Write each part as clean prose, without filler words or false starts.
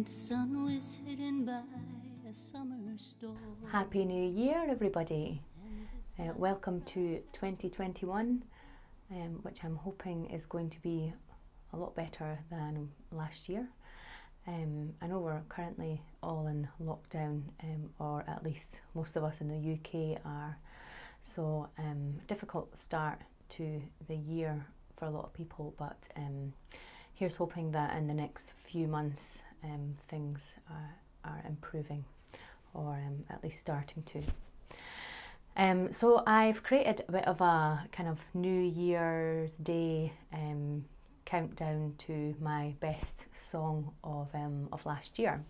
and the sun was hidden by a summer storm. Happy New Year, everybody. Welcome to 2021, which I'm hoping is going to be a lot better than last year. I know we're currently all in lockdown, or at least most of us in the UK are, so difficult start to the year for a lot of people, but here's hoping that in the next few months things are improving, or at least starting to. So I've created a bit of a kind of New Year's Day countdown to my best song of last year.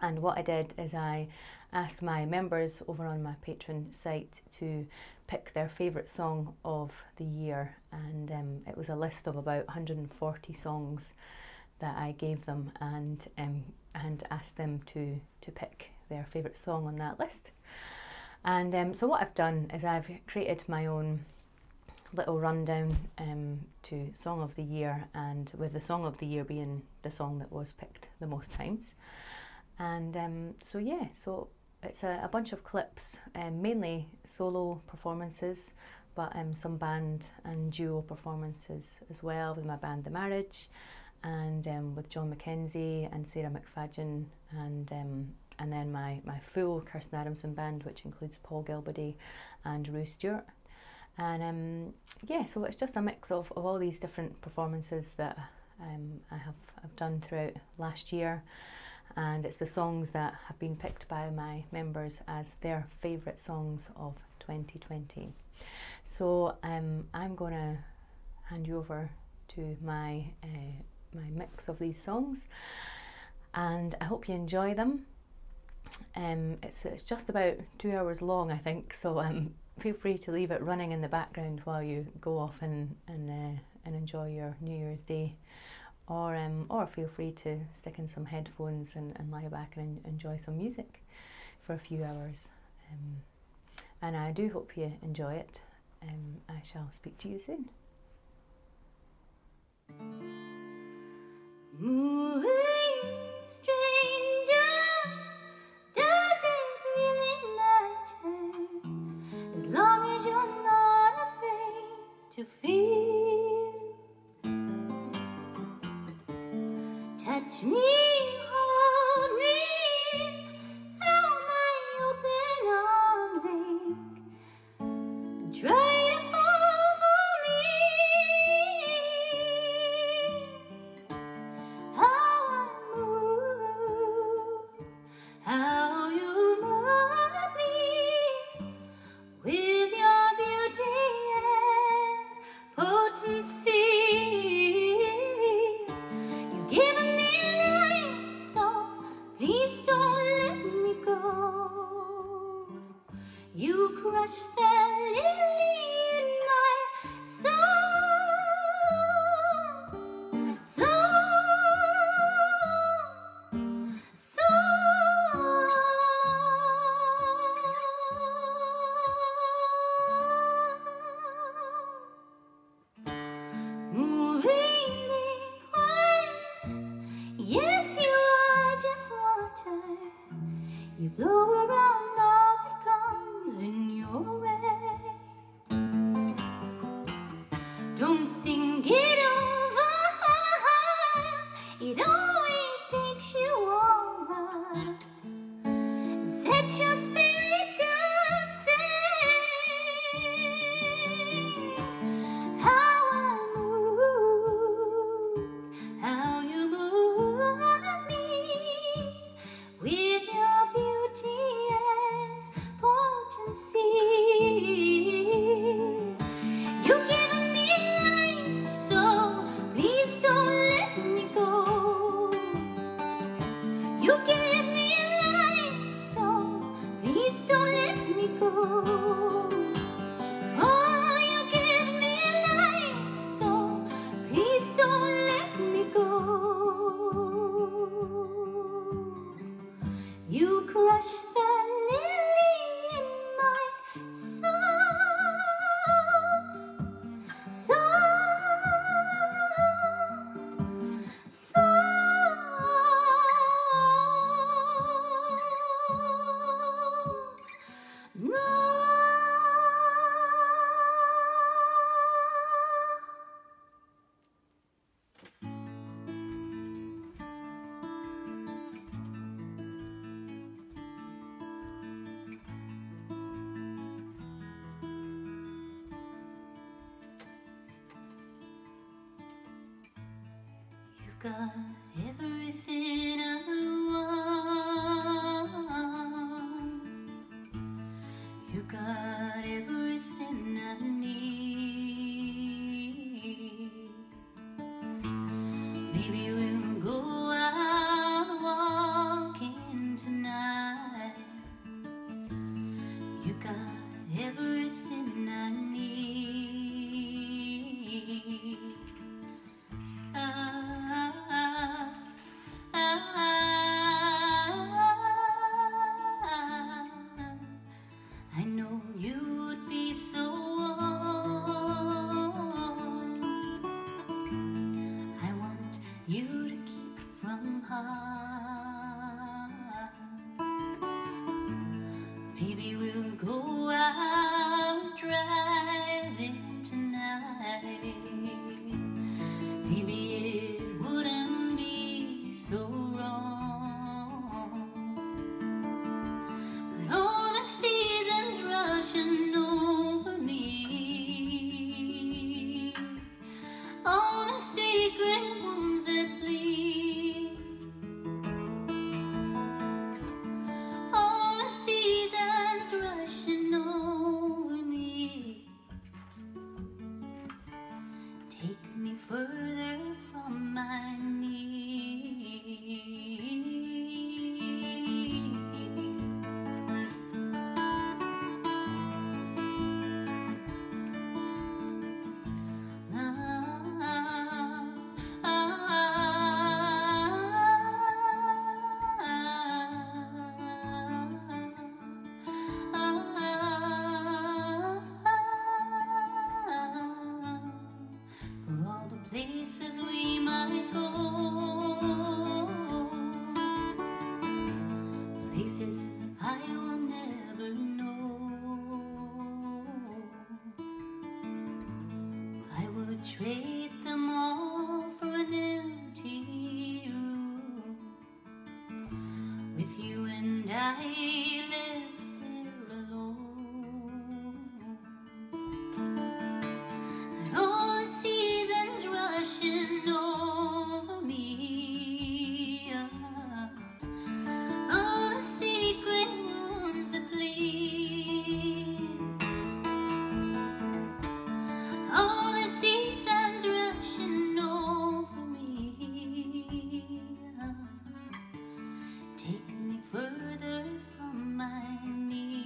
And what I did is I asked my members over on my Patreon site to pick their favourite song of the year, and it was a list of about 140 songs that I gave them, and asked them to pick their favourite song on that list. And so what I've done is I've created my own little rundown to Song of the Year, and with the Song of the Year being the song that was picked the most times. And so it's a bunch of clips, mainly solo performances, but some band and duo performances as well, with my band The Marriage, and with John Mackenzie and Sarah McFadden, and then my full Kirsten Adamson band, which includes Paul Gilbody and Rue Stewart. And so it's just a mix of all these different performances that I've done throughout last year, and it's the songs that have been picked by my members as their favourite songs of 2020. So I'm going to hand you over to my mix of these songs, and I hope you enjoy them. It's just about 2 hours long, I think, so feel free to leave it running in the background while you go off and enjoy your New Year's Day, or feel free to stick in some headphones and lie back and enjoy some music for a few hours. And I do hope you enjoy it. I shall speak to you soon. Moving stranger, does it really matter? As long as you're not afraid to feel. Touch me, hold me, how my open arms ache. Try to fall for me. How I move, how you love me, with your beauty and potency. You've given me life, so please don't let me go. You crush the lily in my soul. Moving me quiet, yes, you are just water. You blow around all that comes in your way. Don't think it over, it always takes you over. Set your spirit dancing. How I move, how you move me, with your beauty as potency. You've given me life, so please don't let me go. You give me life, so please don't let me go. Oh, you give me life, so please don't let me go. You crush the lily in my soul. got everything I want. You got everything I need. Maybe we'll go out walking tonight. You got everything I need. I know you would be so warm. I want you to keep from harm. Maybe we'll go out driving tonight. Maybe it wouldn't be so wrong. But all the seasons rushing over me, all the secret wounds that bleed, all the seasons rushing over me, take me further from my knees. For all the places we might go, places I will never know, I would trade them all for an empty room, with you and I left there alone. And all the seasons rushing over me, all the secret wounds that bleed, all the seasons rushing over me, take me further from my knees.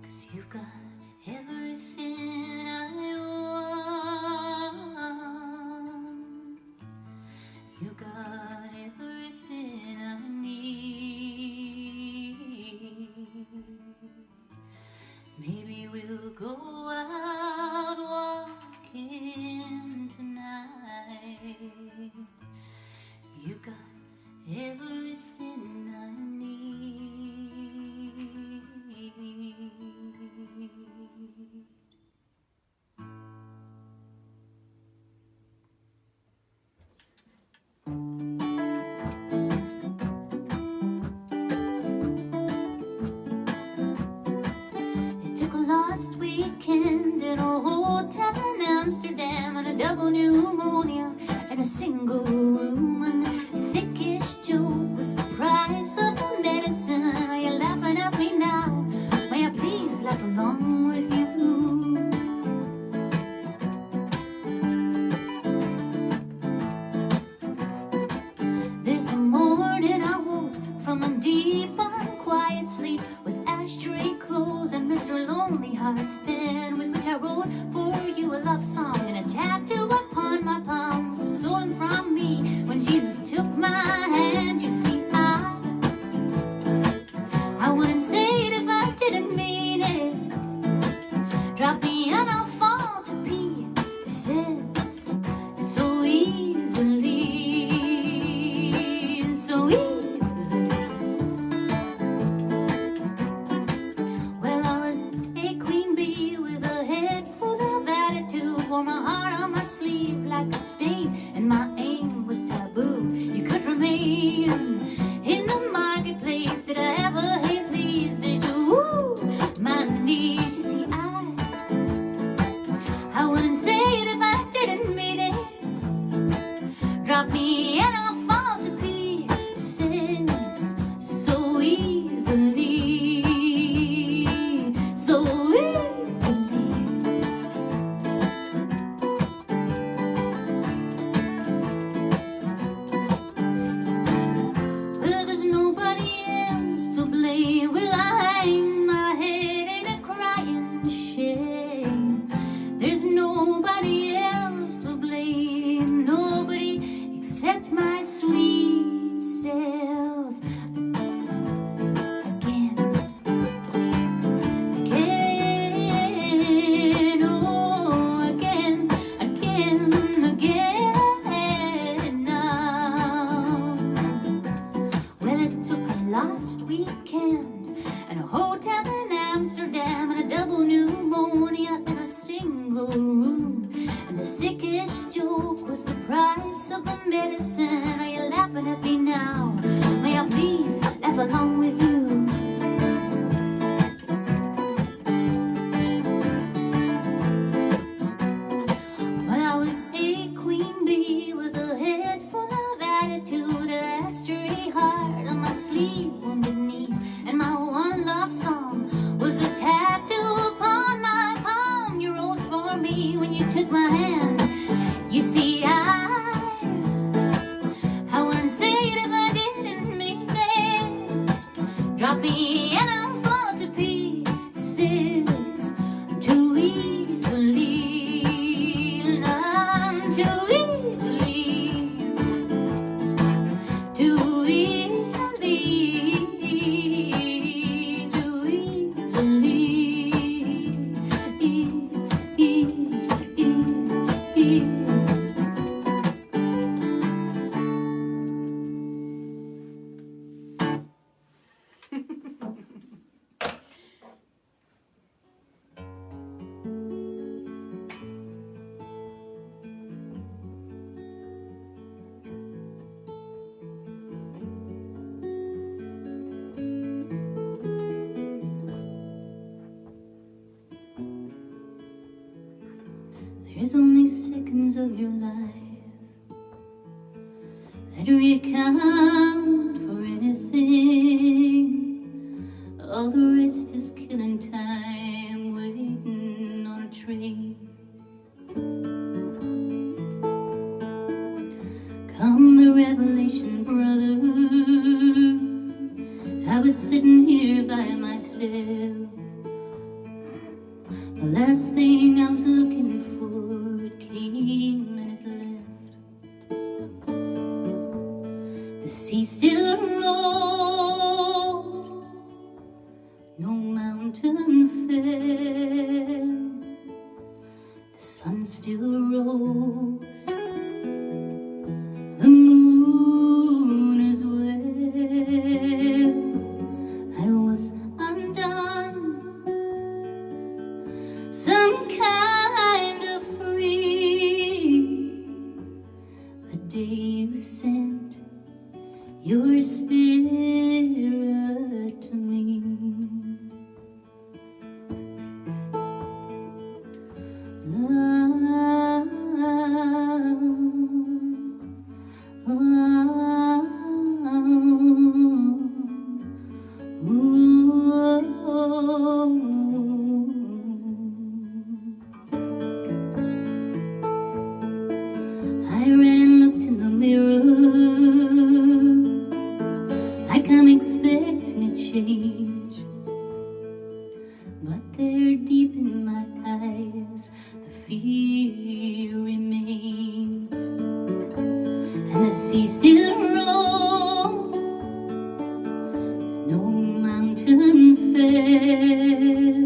Cause you've got everything I want. You got everything I need. Maybe we'll go out walking tonight. You got everything I need. It took a lost weekend in a hotel in Amsterdam and a double pneumonia in a single room, and the sickish joke was the price of the medicine. Are you laughing at me now? May I please laugh along with you? This morning I woke from a deep unquiet sleep with ashtray clothes and Mr. Lonely Heart's pen, with which I wrote for you a love song and a tattoo upon my palm, so stolen from me when Jesus took my hand. You see, I wouldn't say it if I didn't mean it. Drop me and I'll fall to pieces so easily, so easily. Well, I was a queen bee with a head full of attitude, wore my heart on my sleeve like a stain, and my aim was taboo. You could remain in the marketplace. Did I ever hate please? Did you? Woo, my knees. You see, I wouldn't say it if I didn't mean it. Drop me and I'll fall to pieces so easily, so easily. Well, there's nobody else to blame. Will I hang my head in a crying shame? There's nobody else to blame, nobody except my sweet self. Again, again, oh, again, again, again now. Well, it took a last weekend and a hotel in Amsterdam and a double pneumonia in a single room. And the sickest joke was the price of the medicine. Are you laughing at me now? May I please laugh along with you? When I was a queen bee with a head full of attitude, a straight heart on my sleeve, wounded knees, and my one love song was a tattoo upon my palm. You wrote for me when you took my hand. You see, I wouldn't say it if I didn't mean it. Drop me and I'll fall to pieces too easily, none too easily, too easily, too easily. There's only seconds of your life that recount for anything. All the rest is killing time, waiting on a train. Come the revelation, brother. I was sitting here by myself. The last thing I was looking for, it came and it left. The sea still rolled, no mountain fell. The sun still rose, the moon as well. I was undone, some kind of free. The day you sent your spirit to me. I ran and looked in the mirror, like I'm expecting a change, but there deep in my eyes the fear remained. And the sea still rolled, no mountain fell.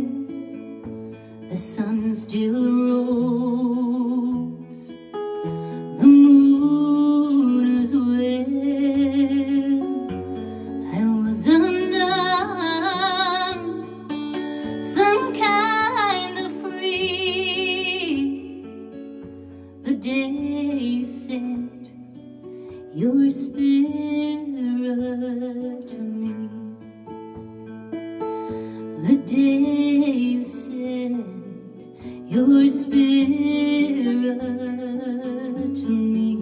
The sun still rose, the moon as well. I was undone, some kind of free. The day you sent your spirit to me. The day you sent your spirit to me.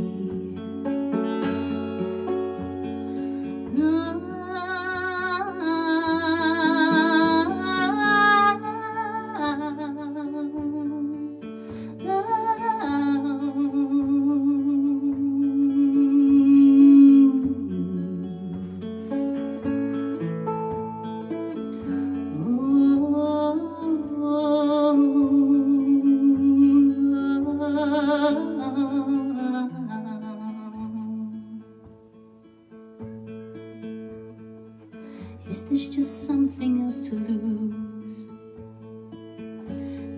Is this just something else to lose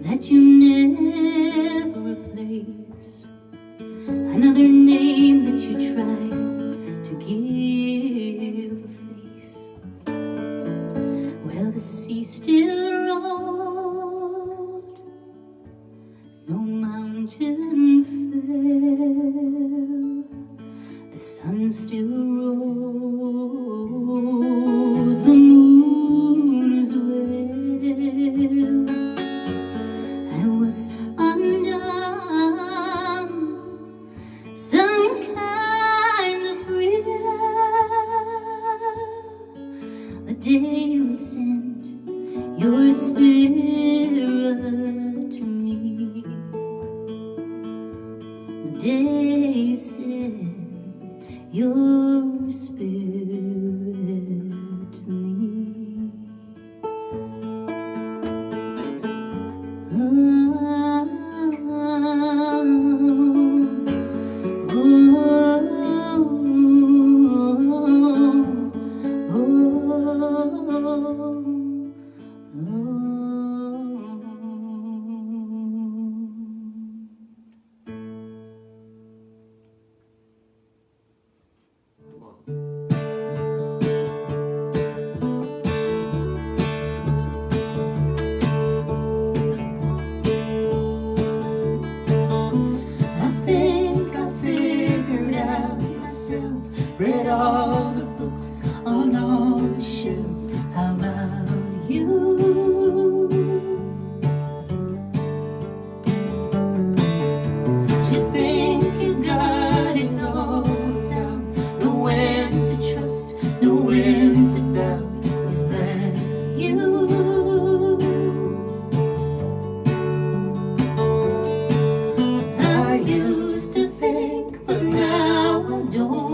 that you never replace? Another name that you try to give a face? Well, the sea still rolled, no mountain fell, the sun still rose, the moon as well. I was undone, some kind of thrill, the day you sent your spirit to me. The day you sent your spirit to me. Read all the books on all the shelves. How about you? You think you got it all down? Know when to trust, know when to doubt. Is that you? I used to think, but now I don't.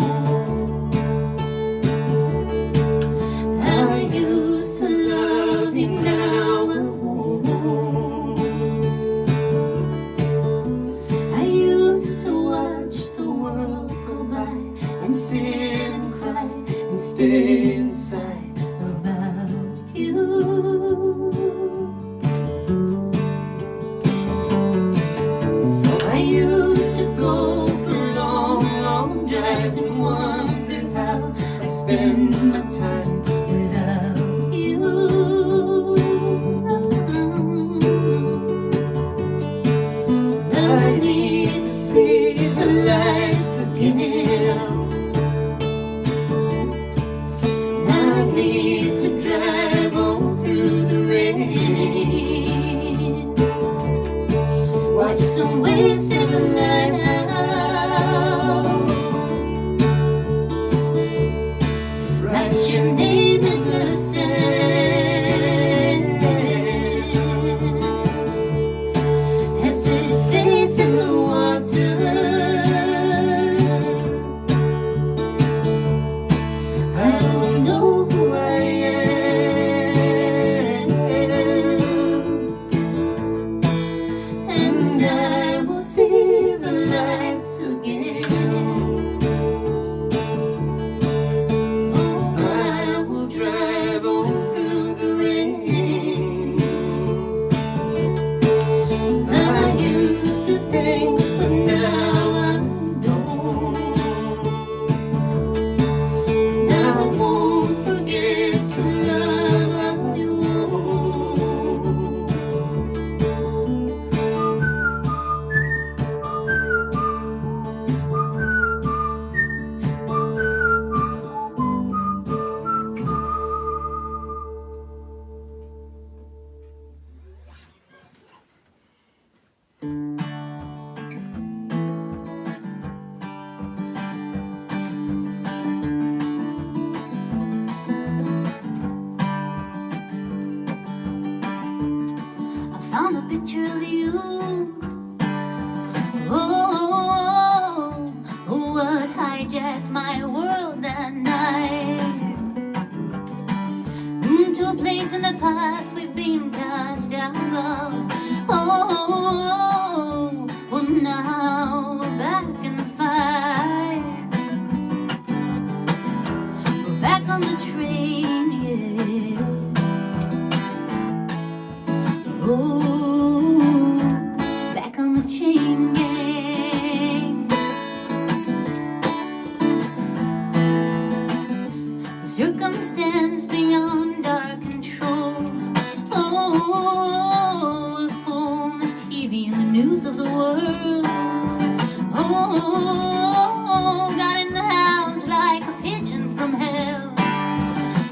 Sit and cry and stay inside about you. I used to go for long, long drives and wonder how I spend my time without you. I need to see the lights again. picture of you. Oh, what hijacked my world that night. To a place in the past we've been cast out of. Oh, well now we're back in the fight. We're back on the train, yeah. Oh, back on the chain gang. Circumstance beyond our control. Oh, the phone, the TV, and the news of the world. Oh, got in the house like a pigeon from hell.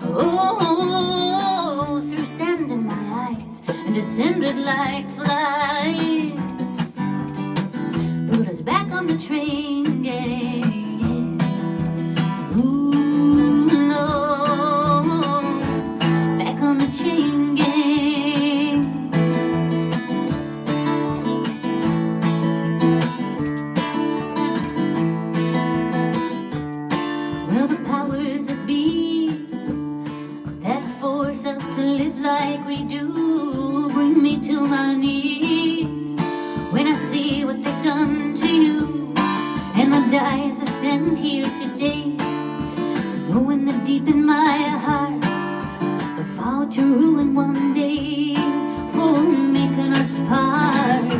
Oh, threw sand in my eyes and descended like flies. Put us back on the train gang. Ooh, no, back on the chain gang. Well, the powers that be that force us to live like we do bring me to my knees when I see what they've done to you. And I die as I stand here today, knowing that deep in my heart the vow to ruin one day for making us part.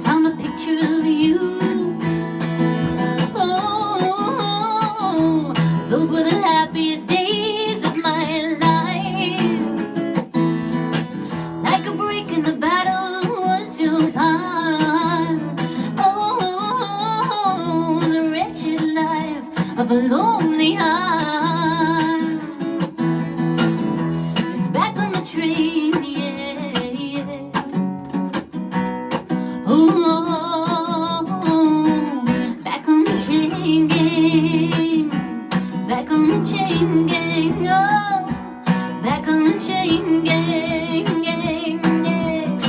Found a picture of you. Oh, those were the happiest days of my life. Like a break in the battle was your part. Oh, the wretched life of a lonely heart is back on the train, yeah, yeah. Oh, back on the chain gang, back on the chain gang, oh, back on the chain gang, gang, gang.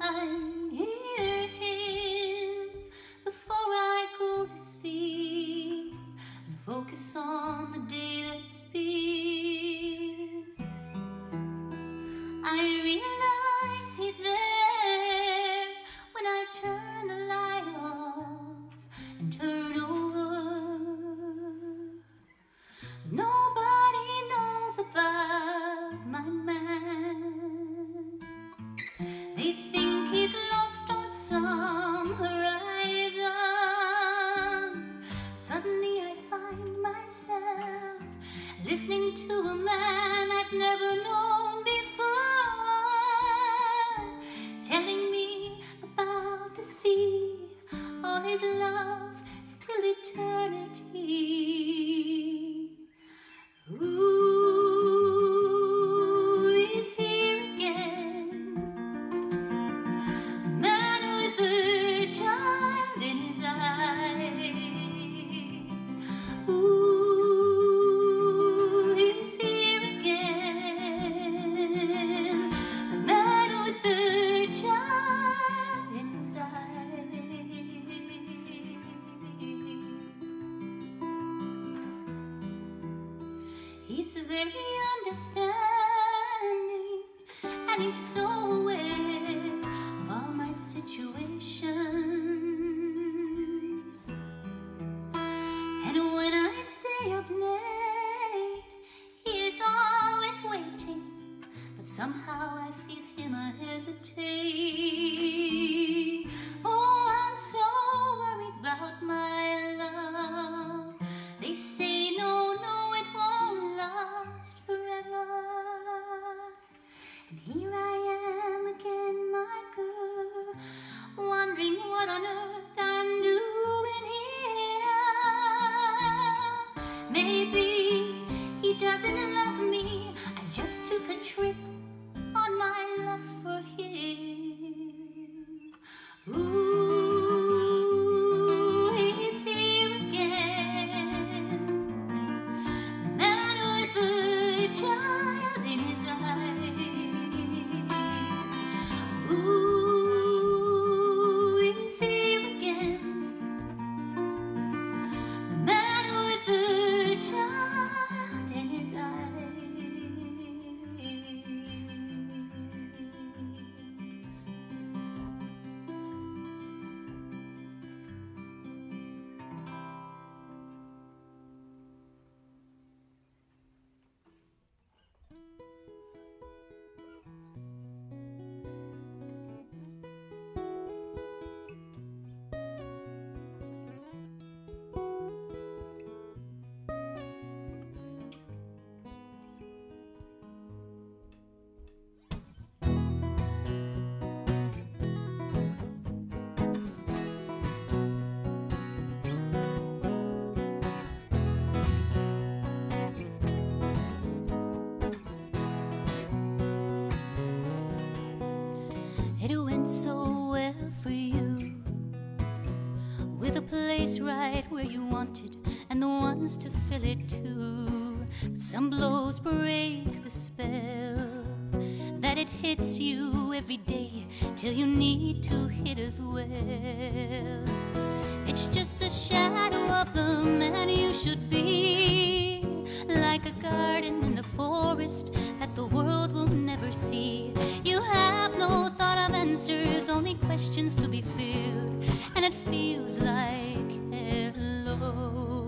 I hear him before I go to sleep and focus on the day that's been. I realize he's there when I turn the light off and turn over. Nobody knows about my man. They think he's lost on some horizon. Suddenly I find myself listening to a man I've never known before, telling me about the sea, all his love still eternity. Ooh, he's here again, a man with a child in his eyes. Ooh, he's here again, a man with a child in his eyes. He's very understanding, and he's so aware of all my situations. And when I stay up late, he is always waiting, but somehow I feel him hesitate. Oh, I'm so worried about my love. They say no, no, it won't last forever. And here I am again, my girl, wondering what on earth I'm doing here. took a trip on my love for him. Ooh, he's here again. The man with a child in his eyes. Ooh, he's here again. The man with a child in his eyes. It went so well for you, with a place right where you wanted and the ones to fill it too. But some blows break the spell, that it hits you every day till you need to hit as well. It's just a shadow of the man you should be, like a garden in the forest that the world will never see. You have no thought of answers, only questions to be filled, and it feels like hello.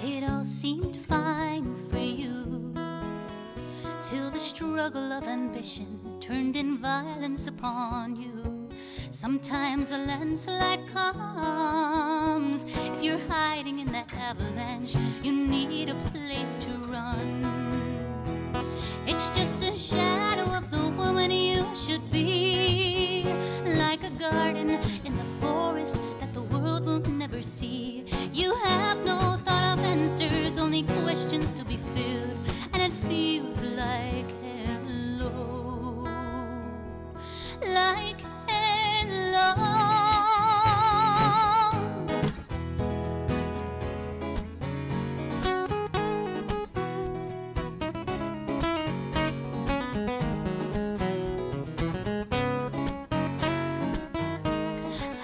It all seemed fine for you, till the struggle of ambition turned in violence upon you. Sometimes a landslide comes. If you're hiding in that avalanche, you need a place to run. It's just a shadow of the woman you should be, like a garden in the forest that the world will never see. You have no thought of answers, only questions to be filled, and it feels like hello, like hello.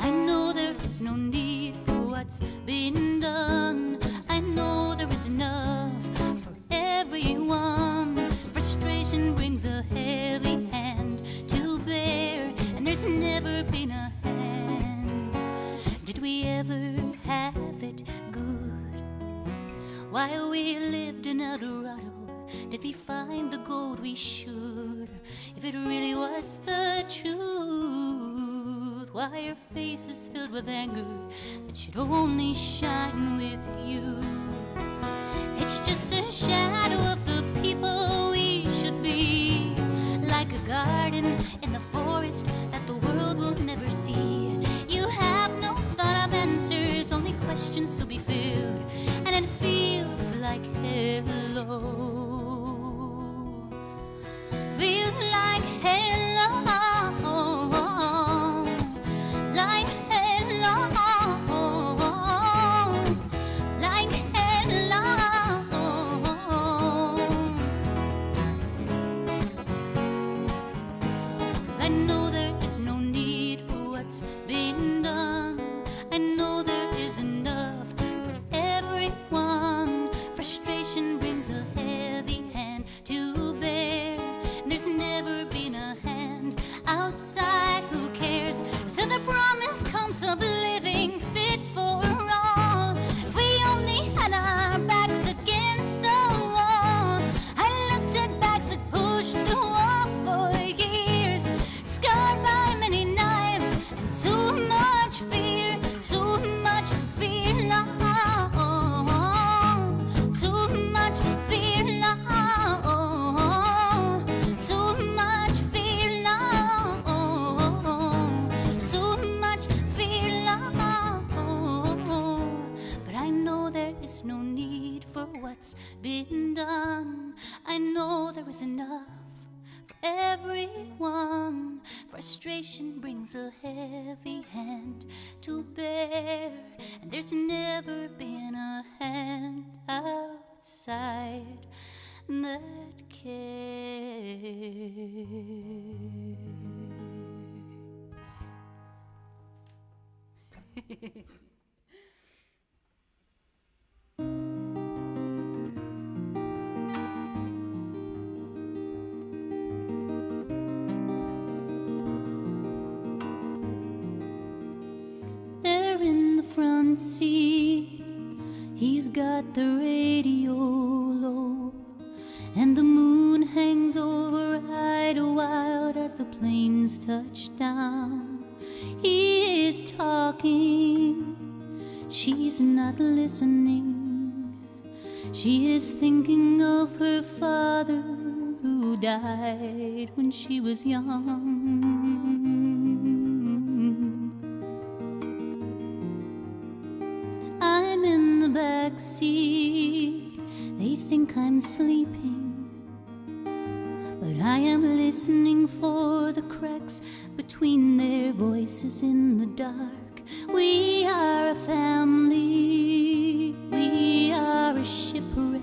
I know there is no need for what's been done. I know there is enough for everyone. Frustration brings a heavy hand to bear, and there's never been a hand. Did we ever have it good while we lived in El Dorado? Did we find the gold we should? If it really was the truth, why are faces filled with anger that should only shine with you? It's just a shadow of the people we should be, like a garden in the forest that the world will never see. You have no thought of answers, only questions to be filled, and it feels like hello. Feels like hello, like hello, like hello. I know there is no need for what's been done. I know there is enough for everyone. Frustration brings a heavy hand to bear. There's never been a hand outside who cares. So the promise comes of living fit for all. If we only had our backs against the wall. I looked at backs that pushed the wall for years, scarred by many knives and too much fear, too much fear, no, too much fear, no, too much fear, no. everyone. Frustration brings a heavy hand to bear, and there's never been a hand outside that cares. Front seat, he's got the radio low, and the moon hangs over Idlewild as the planes touch down. He is talking, she's not listening. She is thinking of her father who died when she was young. Back seat, they think I'm sleeping, but I am listening for the cracks between their voices in the dark. We are a family, we are a shipwreck,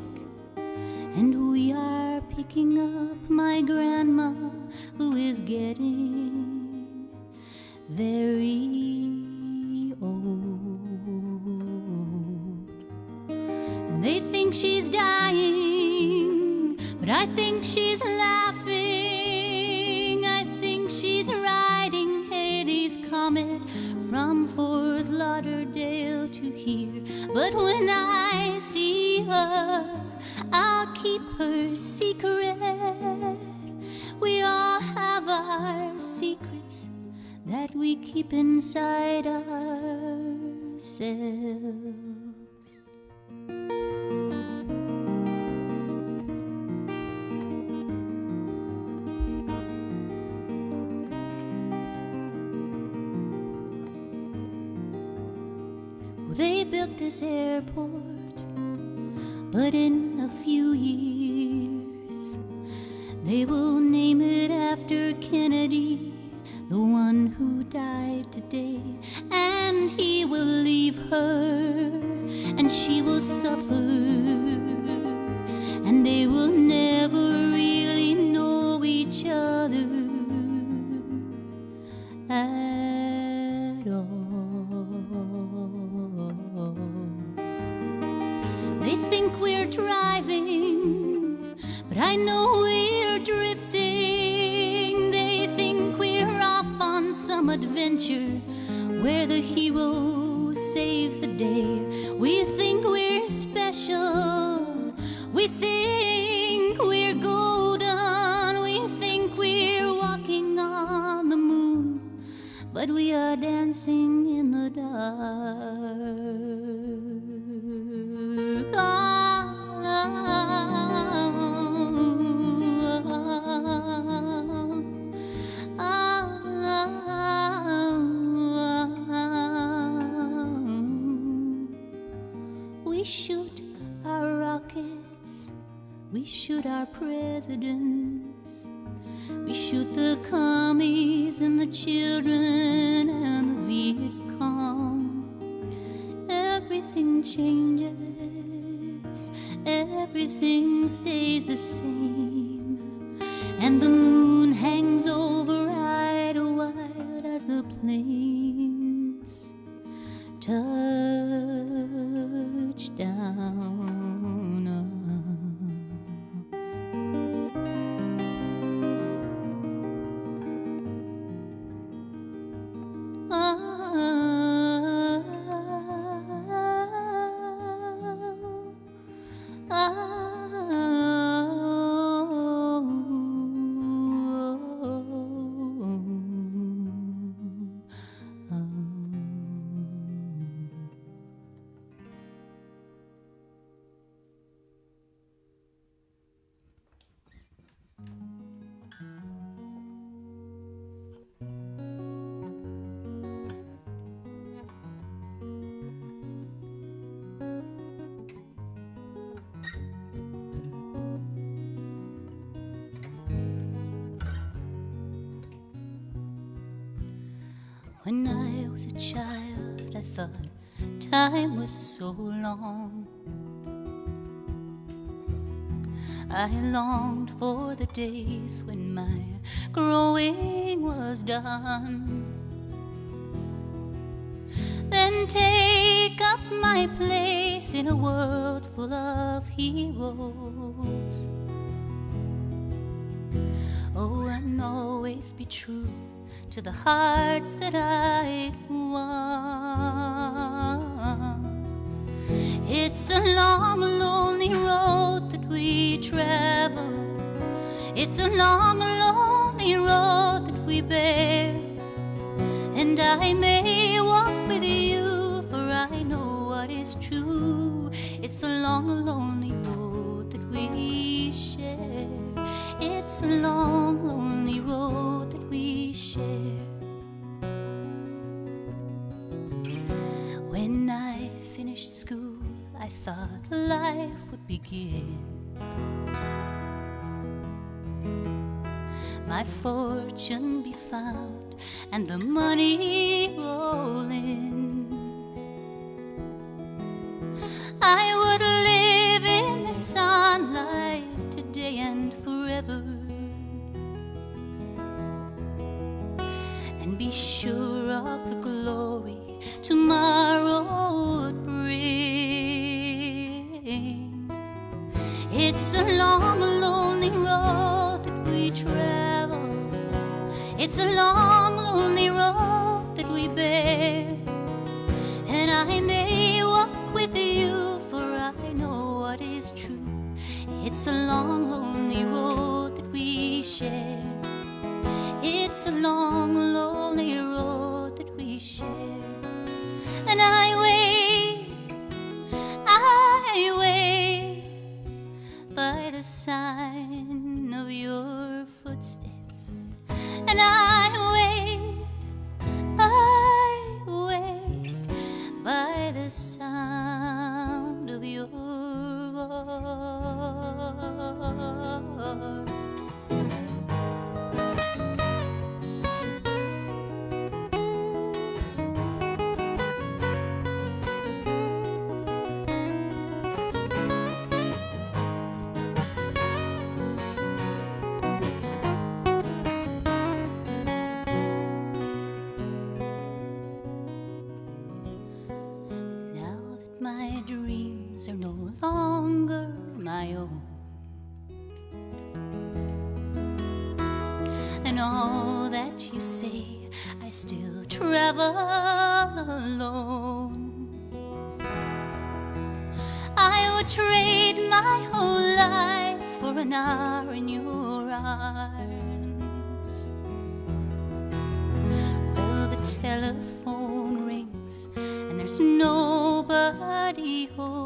and we are picking up my grandma who is getting very old. They think she's dying, but I think she's laughing. I think she's riding Hades' comet from Fort Lauderdale to here. But when I see her, I'll keep her secret. We all have our secrets that we keep inside ourselves. They built this airport, but in a few years they will name it after Kennedy, the one who died today. And he will leave her, and she will suffer, and they will never really know each other at all. They think we're driving, but I know we're drifting. They think we're off on some adventure where the hero saves the day. We think we're special, we think we're golden, we think we're walking on the moon, but we are dancing in the dark. We shoot our rockets, we shoot our presidents, we shoot the commies and the children and the Viet Cong. Everything changes, everything stays the same, and the moon hangs over Idlewild as the planes touch down. When I was a child, I thought time was so long. I longed for the days when my growing was done. Then take up my place in a world full of heroes. Oh, and always be true to the hearts that I'd won. It's a long, lonely road that we travel. It's a long, lonely road that we bear. And I may walk with you, for I know what is true. It's a long, lonely road that we share. It's a long, lonely road that we share. When I finished school, I thought life would begin. My fortune be found and the money roll in. I would live in the sunlight today and forever, and be sure of the glory tomorrow would bring. It's a long, lonely road that we travel. It's a long, lonely road that we bear. And I may walk with you, for I know what is true. It's a long, lonely road that we share. It's a long, lonely road that we share. And I wait by the sign of your footsteps. And I wait by the sound of your voice. My dreams are no longer my own, and all that you say, I still travel alone. I would trade my whole life for an hour in your arms. Well, the telephone rings and there's nobody home.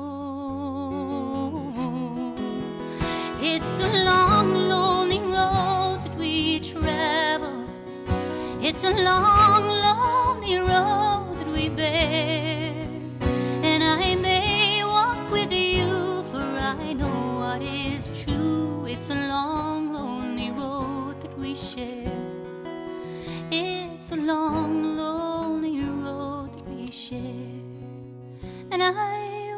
It's a long, lonely road that we travel. It's a long, lonely road that we bear. And I may walk with you, for I know what is true. It's a long, lonely road that we share. It's a long, lonely road that we share. And I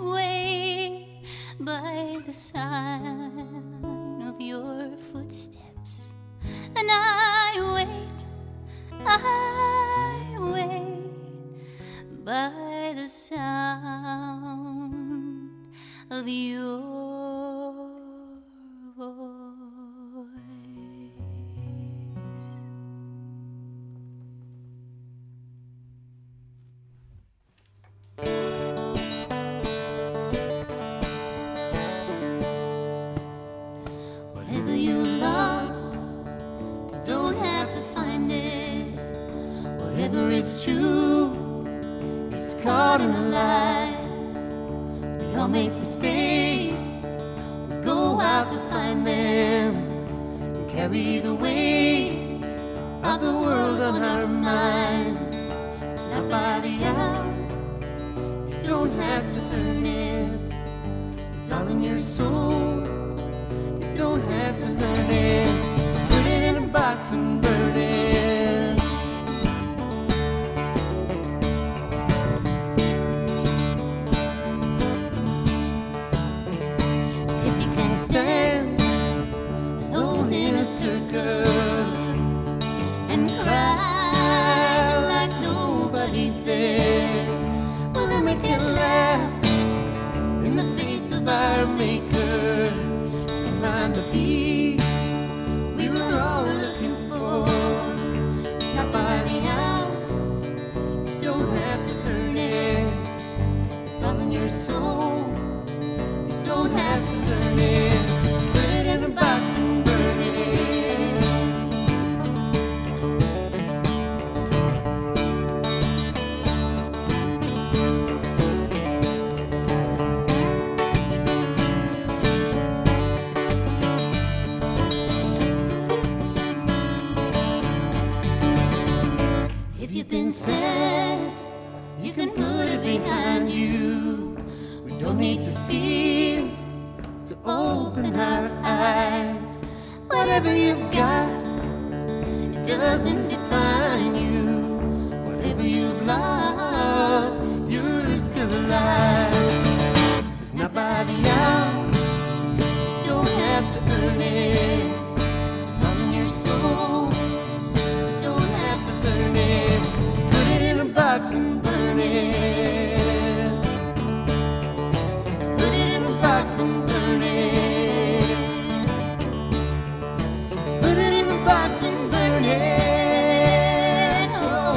wait by the sign of your footsteps. And I wait by the sound of your voice. Whatever you lost, you don't have to find it. Whatever is true is caught in a lie. We all make mistakes, we go out to find them, and carry the weight of the world on our minds. It's not by the hour, you don't have to earn it. It's all in your soul, you don't have to learn it. Put it in a box and burn it. corners and cry like nobody's there. Well, then we can laugh in the face of our Maker and find the peace we were all looking for. Stop by the hour, you don't have to earn it. It's all in your soul, you don't have to learn it. Put it in a box and burn it. If you've been sad, you can put it behind you. We don't need to feel to open our eyes. Whatever you've got, it doesn't define you. Whatever you've lost, you're still alive. It's not by the hour, you don't have to earn it. It's all in your soul, you don't have to learn it. Put it in a box and burn it. Put it in a box and burn it. Put it in a box and burn it. Oh,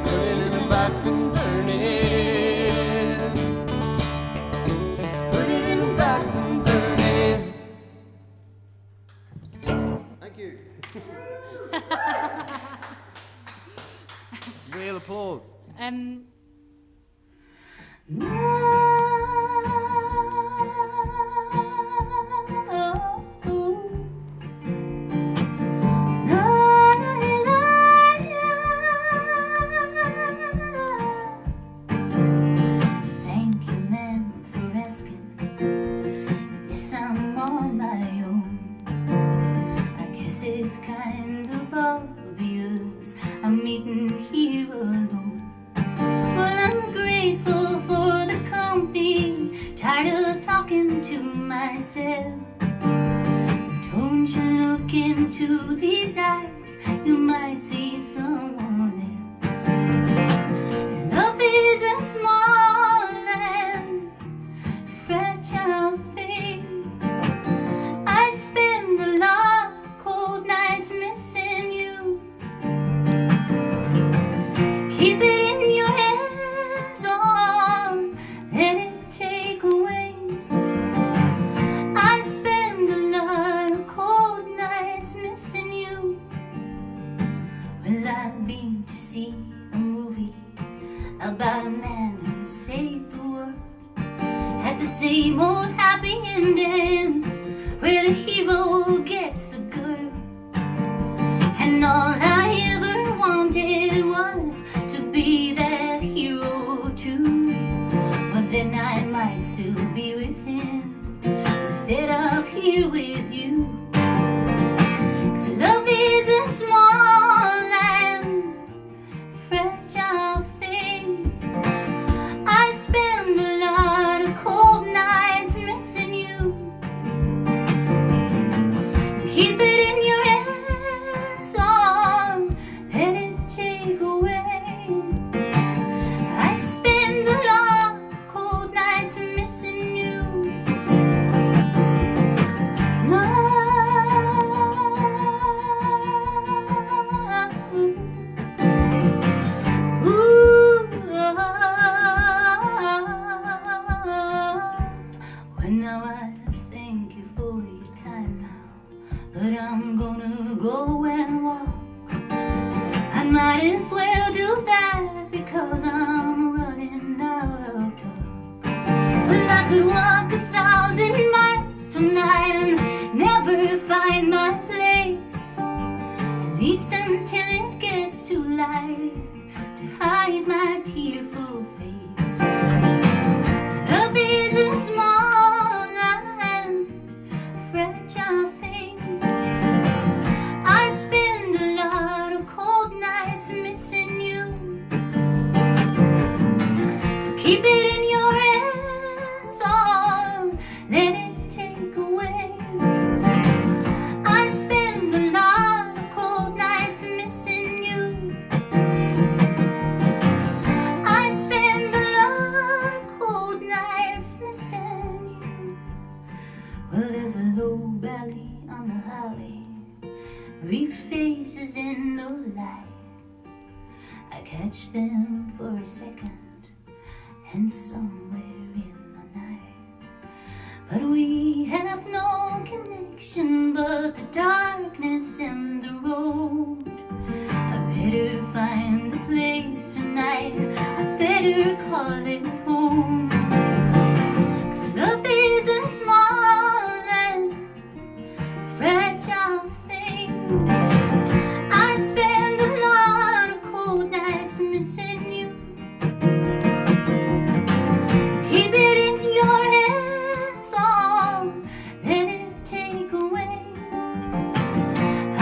put it in a box and burn it. Put it in a box and burn it. Thank you. Real applause. Thank you, ma'am, for asking. Yes, I'm on my own. I guess it's kind of obvious I'm meeting here alone. Well, I'm grateful for the company, tired of talking to myself. Don't you look into these eyes, you might see someone else. Love is a small and fragile thing. I spend a lot of cold nights missing you. Keep it in your hands or let it take away. I spend a lot of cold nights missing you. Well, I've been to see a movie about a man who saved the world. Had the same old happy ending where the hero gets the girl. And all I ever wanted was to be that hero too. But then I might still be with him instead of here with you. 'Cause love is a small and fragile thing. I spend a lot of cold nights missing you. Keep it in your hands or let it take away. I spend a lot of cold nights missing you. No. Ooh, well, now I thank you for your time now, but I'm gonna go and walk. I might as well do that because I'm running out of talk. Well, I could walk 1,000 miles tonight and never find my place, at least until it gets too light to hide my tearful face. Love is a small and fragile thing. I spend a lot of cold nights missing you. So keep it in your hands or let it take away. I spend a lot brief faces in the light. I catch them for a second, and somewhere in the night. But we have no connection but the darkness and the road. I better find a place tonight, I better call it home. 'Cause love isn't small and fragile thing. I spend a lot of cold nights missing you. Keep it in your hands, oh, let it take away.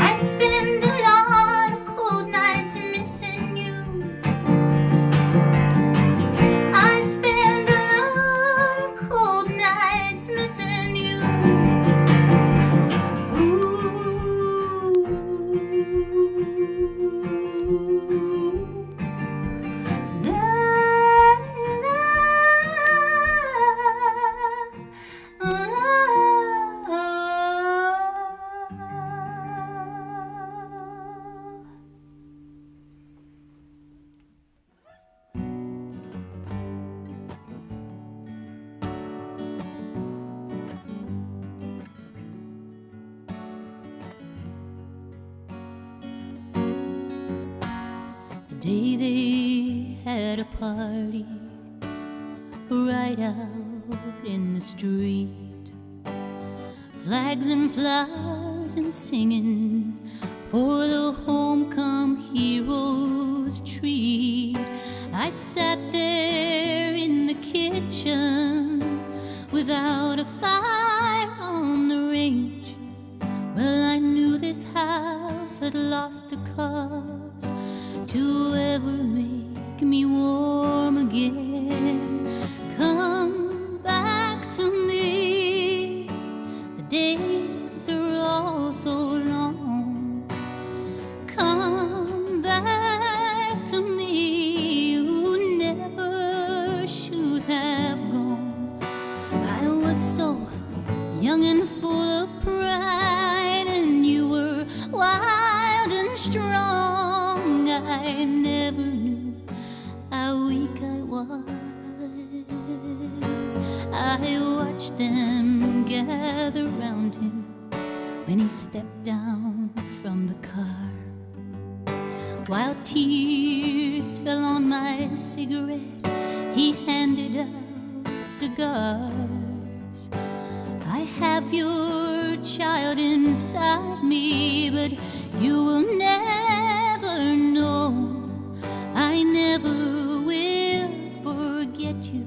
I spend a lot of cold nights missing you. I spend a lot of cold nights missing you. The day they had a party right out in the street, flags and flowers and singing for the homecoming heroes treat. I sat there in the kitchen without a fire on the range. Well, I knew this house had lost the cause to ever make me warm again. Come back to me, the days are all so long. Come back to me, you never should have gone. I was so young and full of pride, and you were wild and strong. I never knew how weak I was. I watched them gather round him when he stepped down from the car, while tears fell on my cigarette. He handed out cigars. I have your child inside me, but you will never know. I never will forget you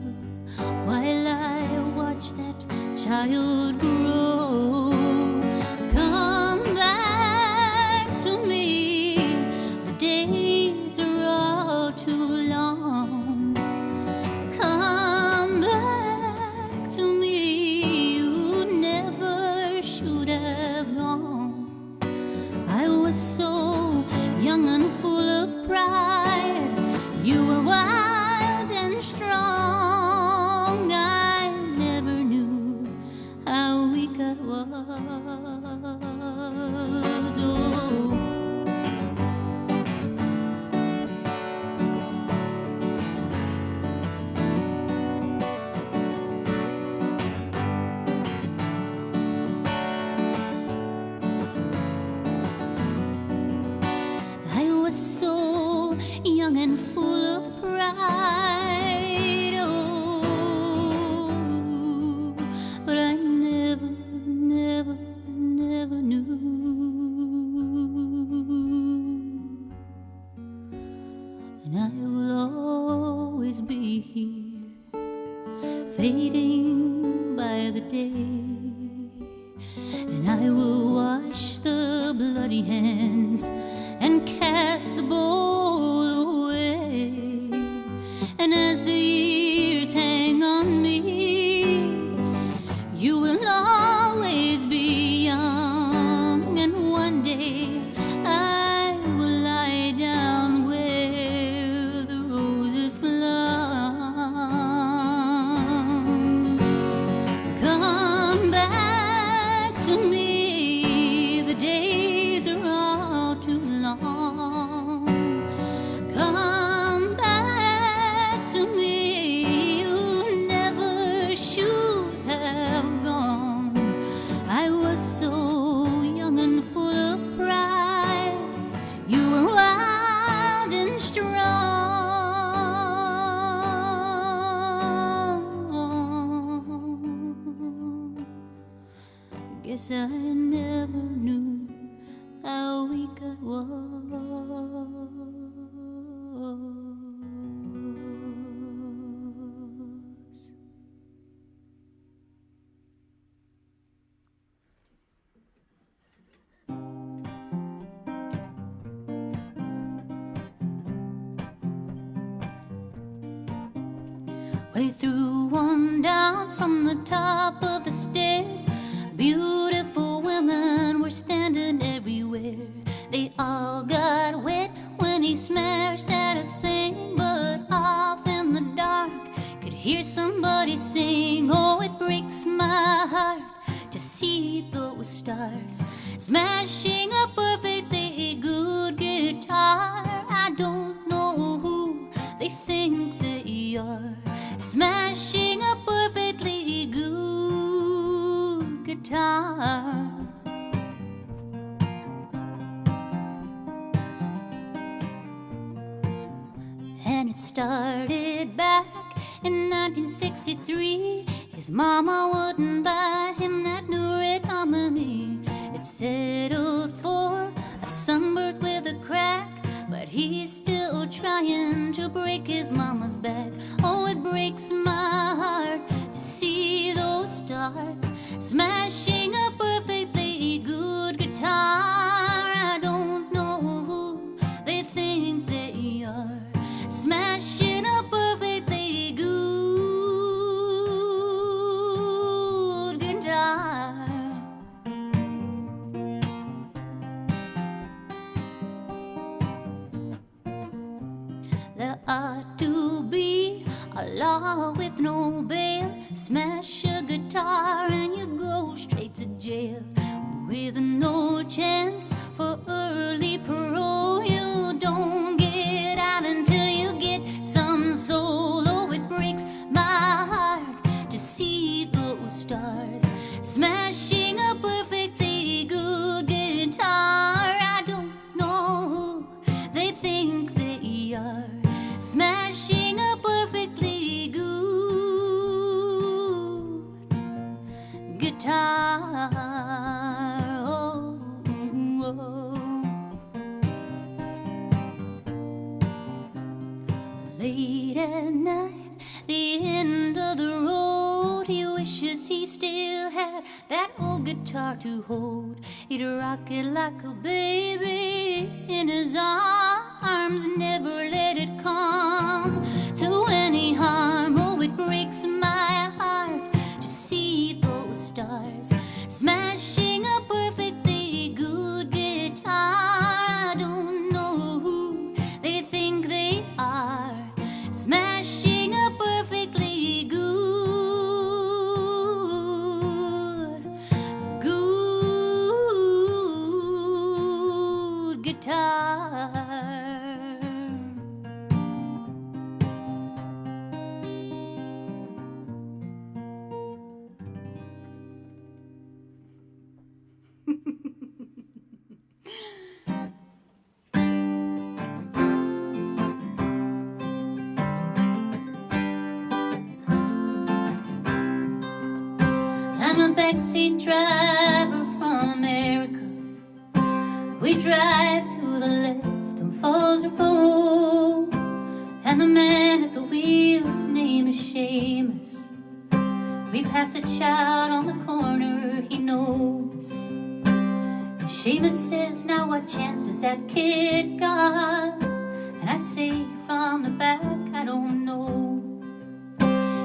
while I watch that child grow. Come back to me, the days are all too long. Come back to me, you never should have gone. I was so young and full of pride, you were wild and strong. I never knew how weak I was. Oh. I was so young and full of pride, oh, but I never, never, never knew. And I will always be here, fading by the day, and I will wash the bloody hands and cast the bowl away. And as the years hang on me, you will always be young. And one day I will lie down where the roses flung. Come back to me, the days are all guess I never knew how weak I was. We threw one down from the top of the stairs. Beautiful women were standing everywhere. They all got wet when he smashed at a thing, but off in the dark could hear somebody sing. Oh, it breaks my heart to see those stars smashing a perfectly good guitar. I don't know who they think they are, smashing a perfectly good guitar. And it started back in 1963. His mama wouldn't buy him that new red Harmony. It settled for a sunburst with a crack, but he's still trying to break his mama's back. Oh, it breaks my heart to see those stars smashing a perfectly good guitar. I don't know who they think they are, smashing a perfectly good guitar. There ought to be a law with no bail. Smash a guitar and you go straight to jail, with no chance for early parole. You don't get out until you get some solo. It breaks my heart to see those stars smashing a perfectly good guitar. I don't know who they think they are, smashing a perfectly good guitar. Oh, oh. Late at night, the end of the road, he wishes he still had that old guitar to hold. He'd rock it like a baby in his arms, never let it come to any harm. Oh, it breaks my heart to see those stars smashing a perfectly good guitar. I don't know who they think they are, smashing a perfectly good guitar. I'm a backseat driver from America. We drive to the left on Falls Road, and the man at the wheel's name is Seamus. We pass a child on the corner he knows. Seamus says, now what chance has that kid got? And I say from the back, I don't know.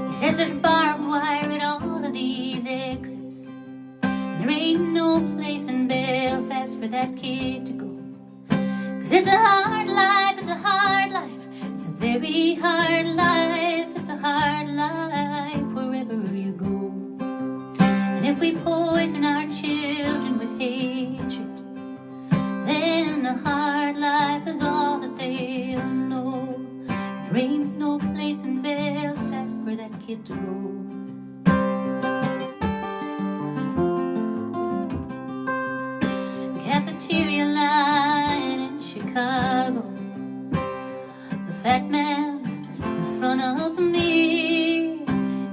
He says there's barbed wire at all of these exits. There ain't no place in Belfast for that kid to go. 'Cause it's a hard life, it's a hard life, it's a very hard life, it's a hard life wherever you go. And if we poison our children with hatred, then the hard life is all that they'll know. There ain't no place in Belfast for that kid to go. Cafeteria line in Chicago, the fat man in front of me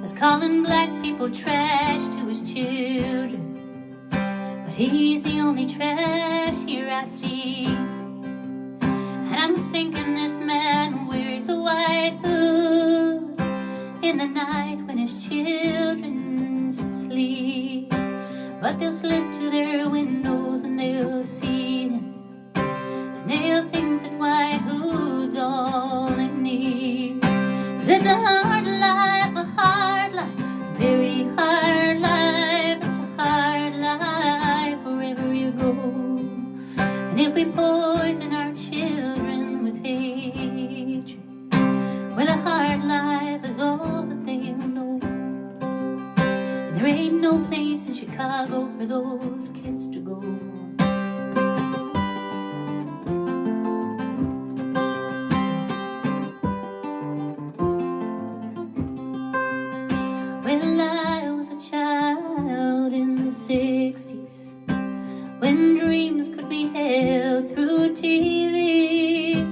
is calling black people trash to his children. he's the only trash here I see. And I'm thinking this man wears a white hood in the night when his children should sleep. But they'll slip to their windows and they'll see him, and they'll think that white hood's all they need. 'Cause it's a hard life, very hard life. It's a hard life wherever you go. And if we poison our children with hatred, well, a hard life is all that they'll know. And there ain't no place in Chicago for those kids to go. Well, I was a child in the 60s, when dreams could be held through TV.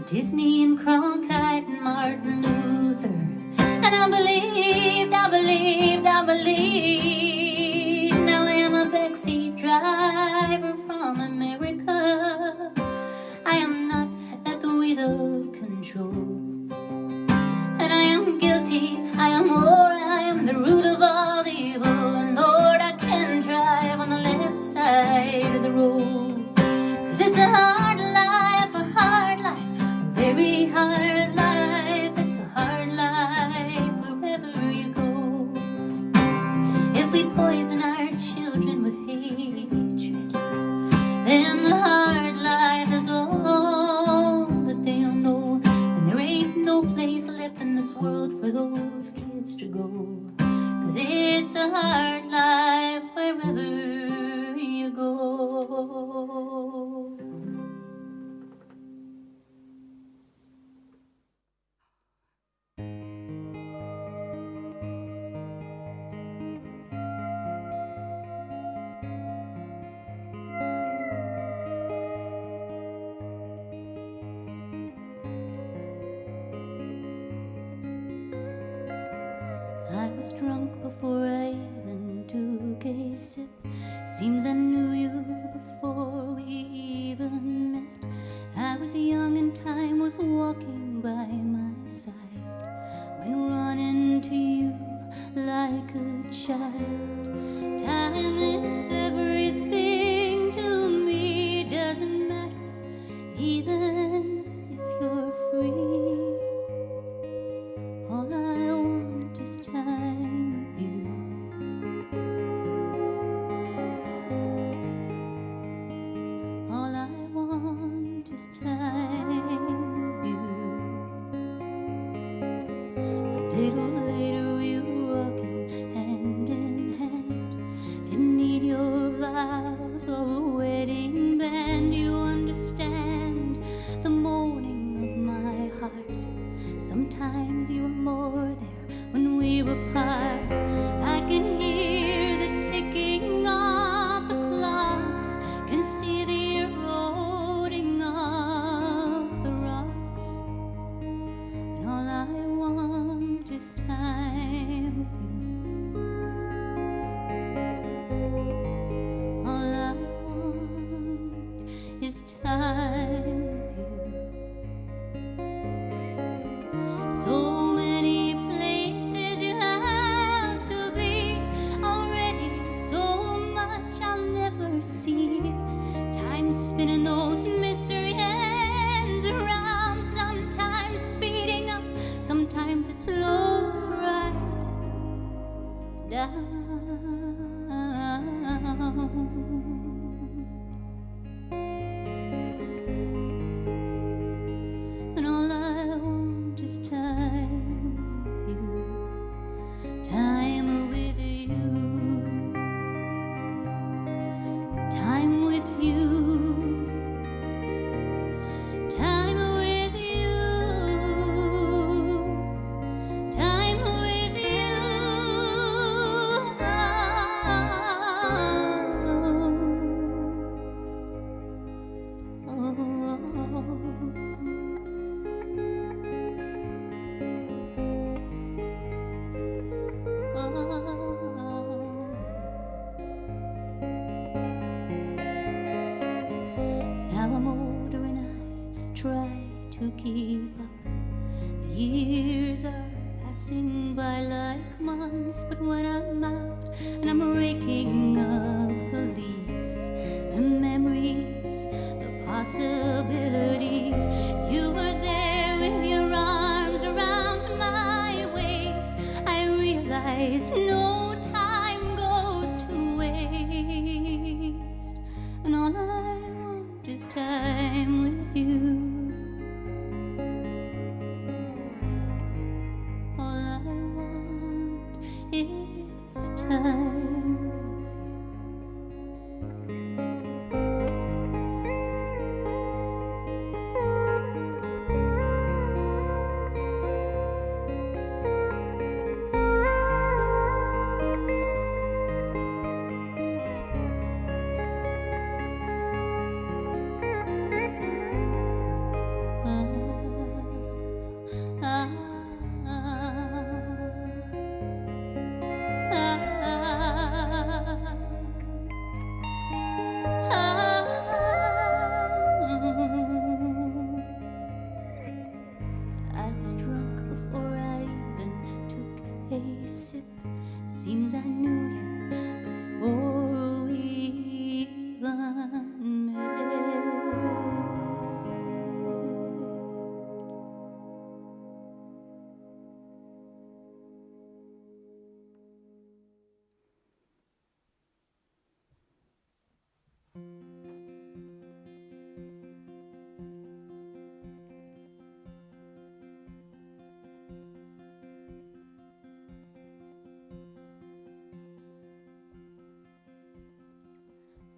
Disney and Cronkite and Martin Luther. And I believed. Now I am a backseat driver from America. I am not at the wheel of control. And I am guilty, I am the root of all evil. And Lord, I can drive on the left side of the road. 'Cause it's a hard life, a very hard life. It's a hard life wherever you go. If we poison our children with hatred, then the hard life is all that they'll know. And there ain't no place left in this world for those kids to go. 'Cause it's a hard life wherever you go. I was drunk before I even took a sip. Seems I knew you before we even met. I was young and time was walking by my side, when running to you like a child. Time is everything to me, doesn't matter even if you're free. All I want is time with you. All I want is time with you. A little later we were walking hand in hand. Didn't need your vows or a wedding band. You understand the mourning of my heart. Sometimes you were more there when we were apart. I can hear the ticking of the clocks, can see the eroding of the rocks. And all I want is time with you. All I want is time with you. So many places you have to be already, so much I'll never see. Time spinning those mystery hands around, sometimes speeding up, sometimes it slows right down. And all I want is time with you, time with you, time with you, time with you, time with you. Oh. to keep up. The years are passing by like months, but when I'm out and I'm raking up the leaves, the memories, the possibilities, you were there with your arms around my waist. I realize no time goes to waste, and all I want is time with you. Is time I was drunk before I even took a sip. Seems I knew you before we even met.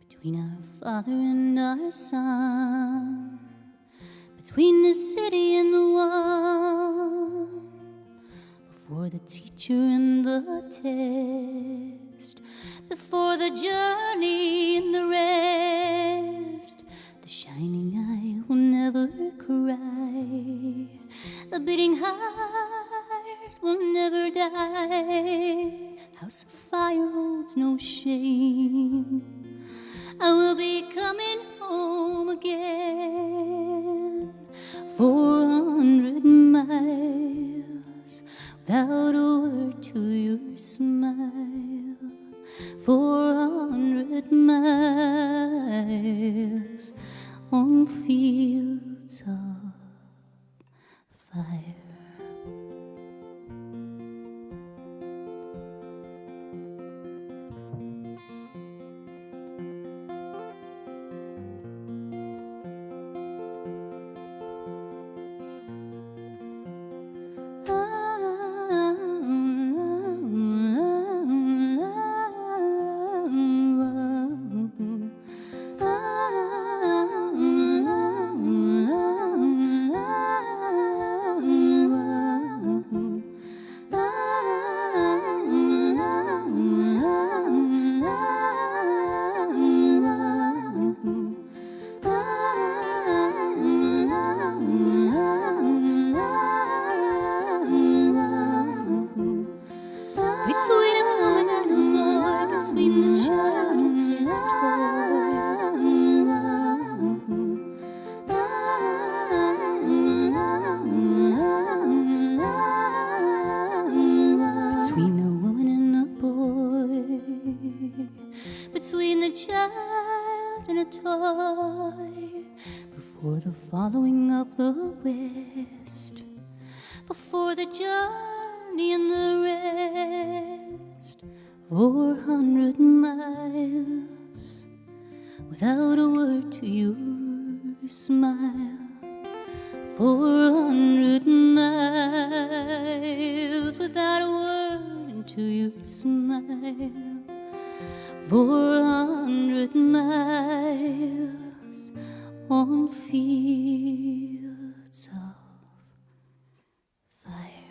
Between our father and our son, between the city and the one, before the teacher and the test, before the journey and the rest, the shining eye will never cry, the beating heart will never die, house of fire holds no shame. I will be coming home again, 400 miles, without a word to your smile. 400 miles on fields of fire. Between a woman and a boy, between the child and his toy. Between a woman and a boy, between the child and a toy, before the following of the West, before the journey and the rest, 400 miles, without a word to your smile. 400 miles, without a word to your smile. 400 miles on fields of fire.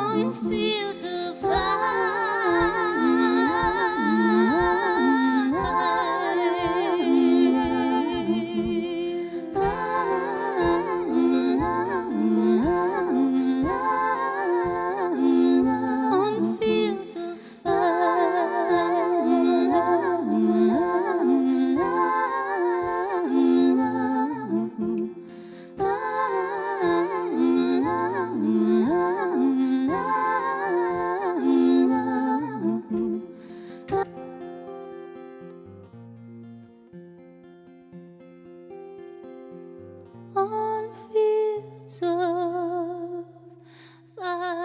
On fields of on fields of on fields of fire.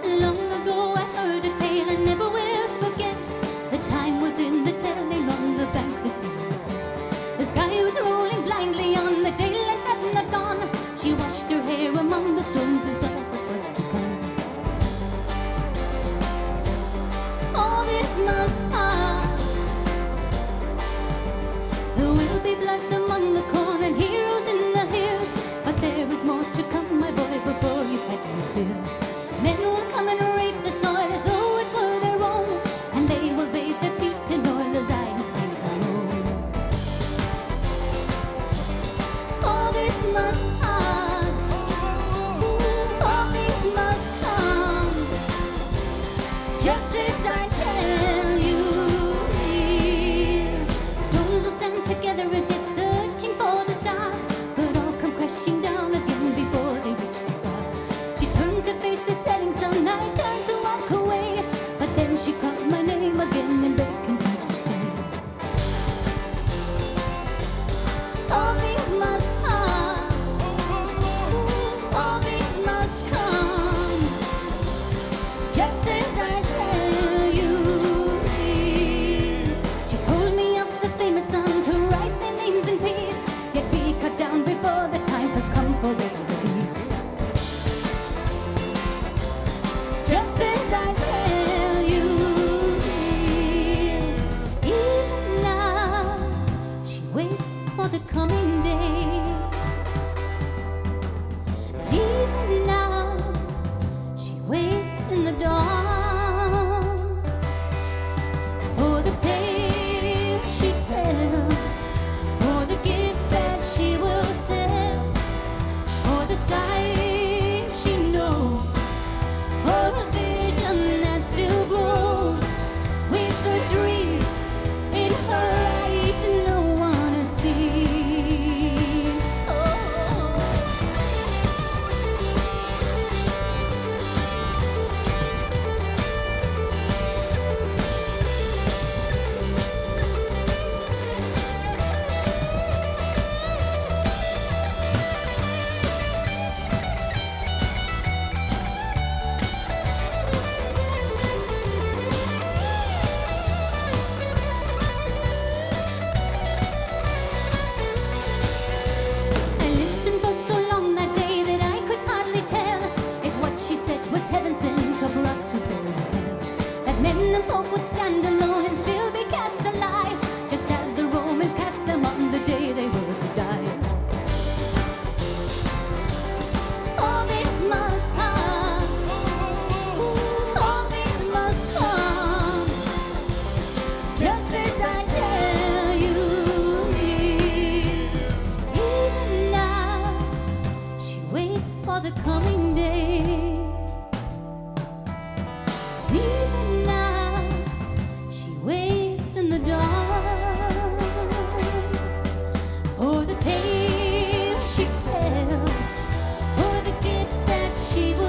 Long ago I heard a tale I never will forget. The time was in the telling, on the bank the sun was set. The sky was rolling blindly on, the daylight had not gone. She washed her hair among the stones and saw what was to come. All this must pass. There will be blood among the corn and heroes in the hills, but there is more to come, my boy, before you've had your fill. Men will come and rape the soil as though it were their own, and they will bathe their feet in oil as I have made my own. All this must pass, all things must come, just as I tell you here. Stones will stand together as if searching for the stars, but all come crashing down again before they reach too far. She turned to face the setting sun, I turned to walk away, but then she called my name again and beckoned me to stay. All things must pass, all things must come, just as I tell you here. She told me of the famous sons who write their names in peace, yet be cut down before the time has come for their release. Just as I tell you here, even now she waits for the coming day. And even now she waits in the dawn for the tale she tells, for the gifts that she will send, for the signs she knows, for a vision that still grows, with a dream in her eyes no one has seen. Oh. I listened for so long that day that I could hardly tell if what she said was heaven sent or brought to bear in hell. That men of hope would stand alone and still be cast a lie, just as the Romans cast them on the day they were to die. All this must pass, all things must come, just as I tell you here. Even now she waits for the coming day. Even now she waits in the dark for the tale she tells, for the gifts that she will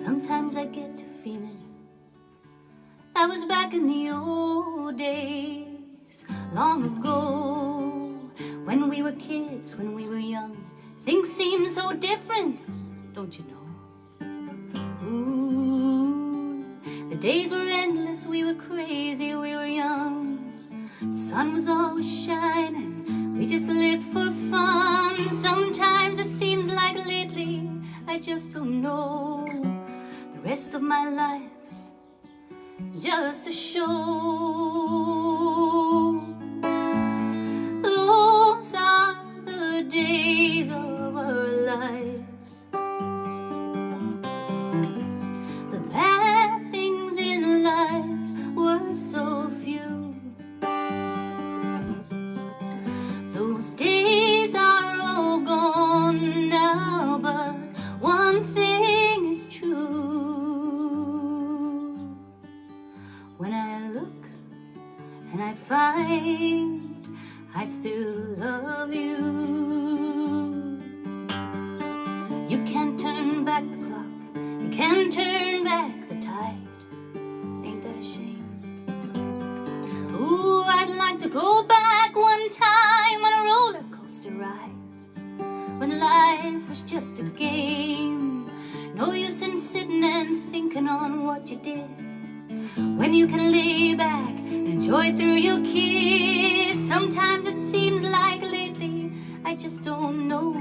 Sometimes I get to feeling I was back in the old days, long ago, when we were kids, when we were young. Things seemed so different, don't you know? Ooh, the days were endless, we were crazy, we were young. The sun was always shining, we just lived for fun. Sometimes it seems like lately, I just don't know. The rest of my life's just a show. Those are the days of our lives. The bad things in life were so few. Those days are all gone now, but one thing is true. When I look and I find I still love you. You can't turn back the clock, you can't turn back the tide. Ain't that a shame? Ooh, I'd like to go back one time on a roller coaster ride, when life was just a game. No use in sitting and thinking on what you did, when you can lay back and enjoy through your kids. Sometimes it seems like lately I just don't know.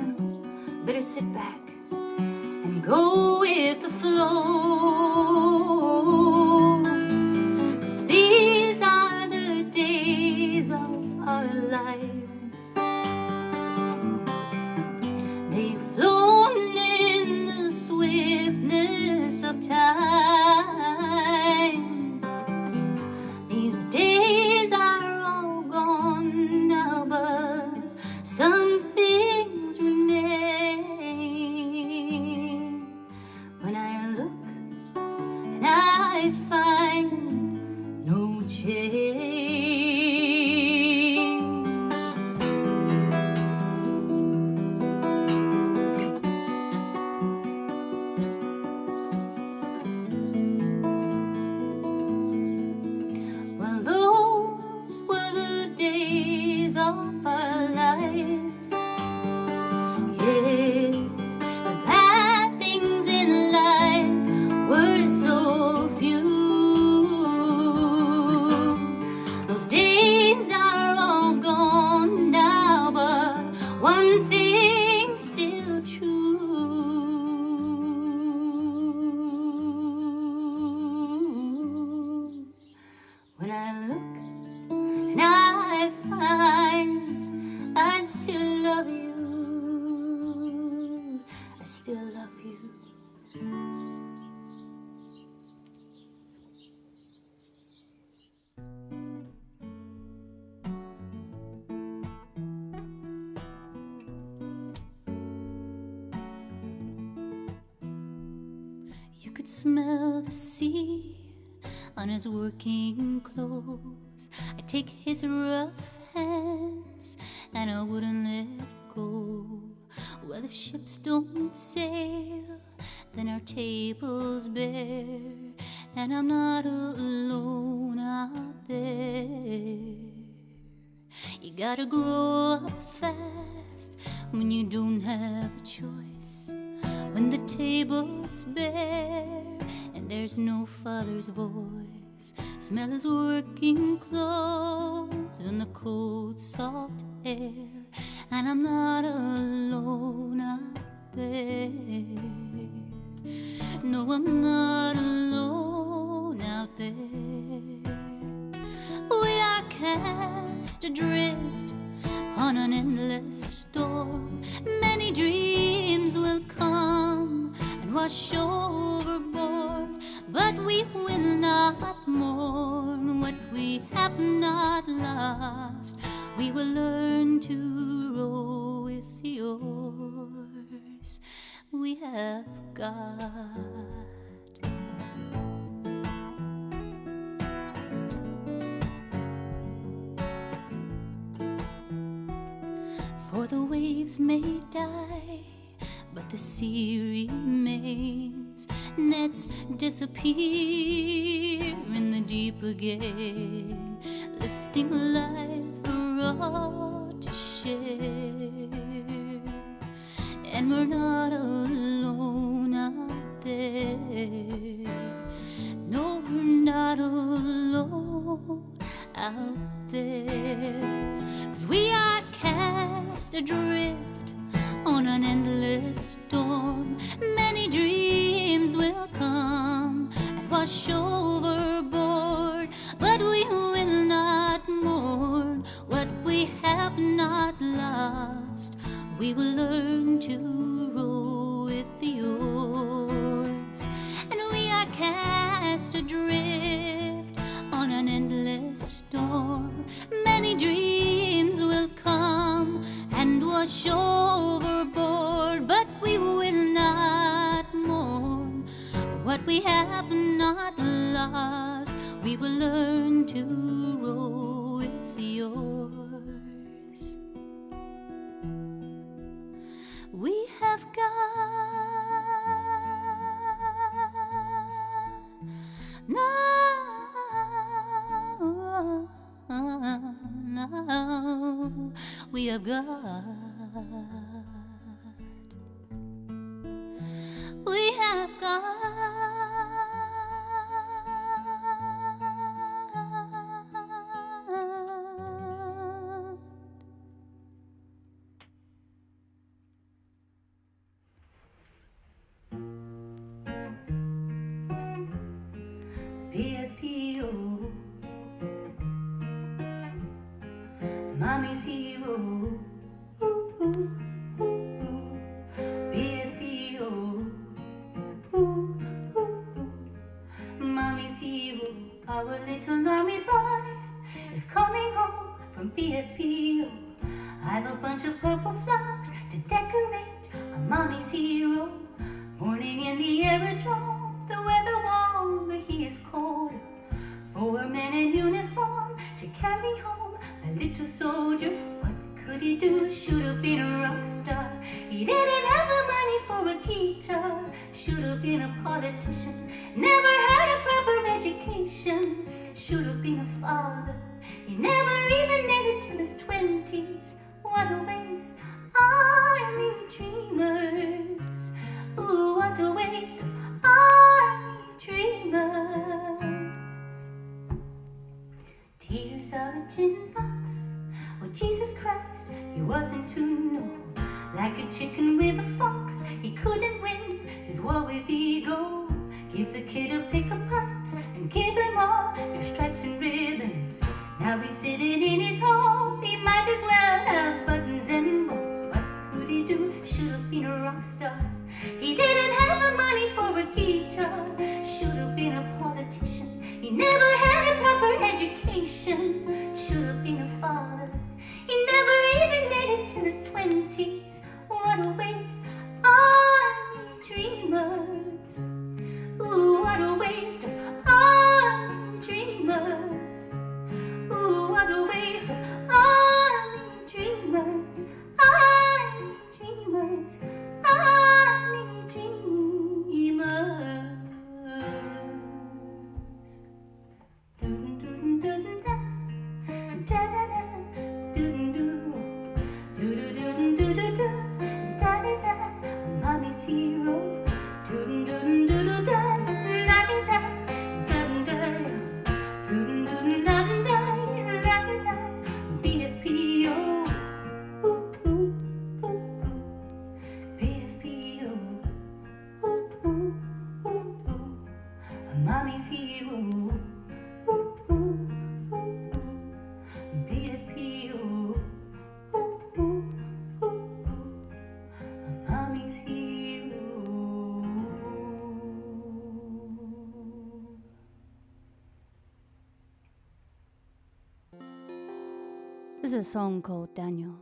Better sit back and go with the flow, 'cause these are the days of our lives. They've flown in the swiftness of time. These days are all gone now, but some things remain. When I look and I find no change. Well, those were the days of our lives. Yeah, the bad things in life were so few. Those days are all gone now, but one thing's still true. When I look and I find I still love you, I still love you. You could smell the sea on his working clothes. I take his rough hands and I wouldn't let go. Well, if ships don't sail, then our table's bare, and I'm not alone out there. You gotta grow up fast when you don't have a choice, when the table's bare and there's no father's voice. Smell his working clothes and the cold soft air, and I'm not alone out there. No, I'm not alone out there. We are cast adrift on an endless storm. Many dreams will come and wash overboard, but we will not mourn what we have not lost. We will learn to row with the oars we have got. For the waves may die, but the sea remains. Nets disappear in the deep again, lifting life for all to share. And we're not alone out there. No, we're not alone out there. 'Cause we are cast adrift on an endless storm. Many dreams will come and wash overboard, but we will not mourn what we have not lost. We will learn to row with the oars. And we are cast adrift on an endless storm. Many dreams will come and wash overboard, but we will not mourn what we have not lost. We will learn to row with the oars. We have gone now we have got. We have got. P.F.P.O. Mommy's hero. Ooh, ooh, ooh, ooh. P.F.P.O. Ooh, ooh, ooh. Mommy's hero. Our little army boy is coming home from P.F.P.O. I've a bunch of purple flowers to decorate a mommy's hero. Morning in the aerodrome, the weather warm, but he is cold. 4 men in uniform to carry home a little soldier. What could he do? Should have been a rock star. He didn't have the money for a guitar. Should have been a politician. Never had a proper education. Should have been a father. He never even made it till his 20s. What a waste. Army dreamers. Ooh, what a waste of army dreamers. Tears are a tin box. Oh, Jesus Christ, he wasn't to know. Like a chicken with a fox, he couldn't win his war with ego. Give the kid a pick of pipes and give them all your stripes and ribbons. Now he's sitting in his home, he might as well have buttons and balls. What could he do? Should have been a rock star. He didn't have the money for a guitar. Should have been a politician. He never had a proper education. Should have been a father. He never even made it till his 20s. What a waste. Army dreamers. Ooh, what a waste of army dreamers. Ooh, what a waste of army dreamers. Army dreamers. Army dreamers. Doo-doo-doo-doo-da. Da-da-da. Doo-doo-doo. Doo-doo-doo-doo-doo-doo. Da-da-da. Mommy's hero. Doo-doo-doo-doo-doo-da. Da-da-da. Da-da-da. Doo-doo-doo-doo-da-da. BFPO. Ooh, ooh, ooh, ooh. BFPO. Ooh, ooh, ooh, ooh. A mommy's hero. Ooh, ooh, ooh, ooh. BFPO. Ooh, ooh, ooh, ooh. A mommy's hero. This is a song called Daniel.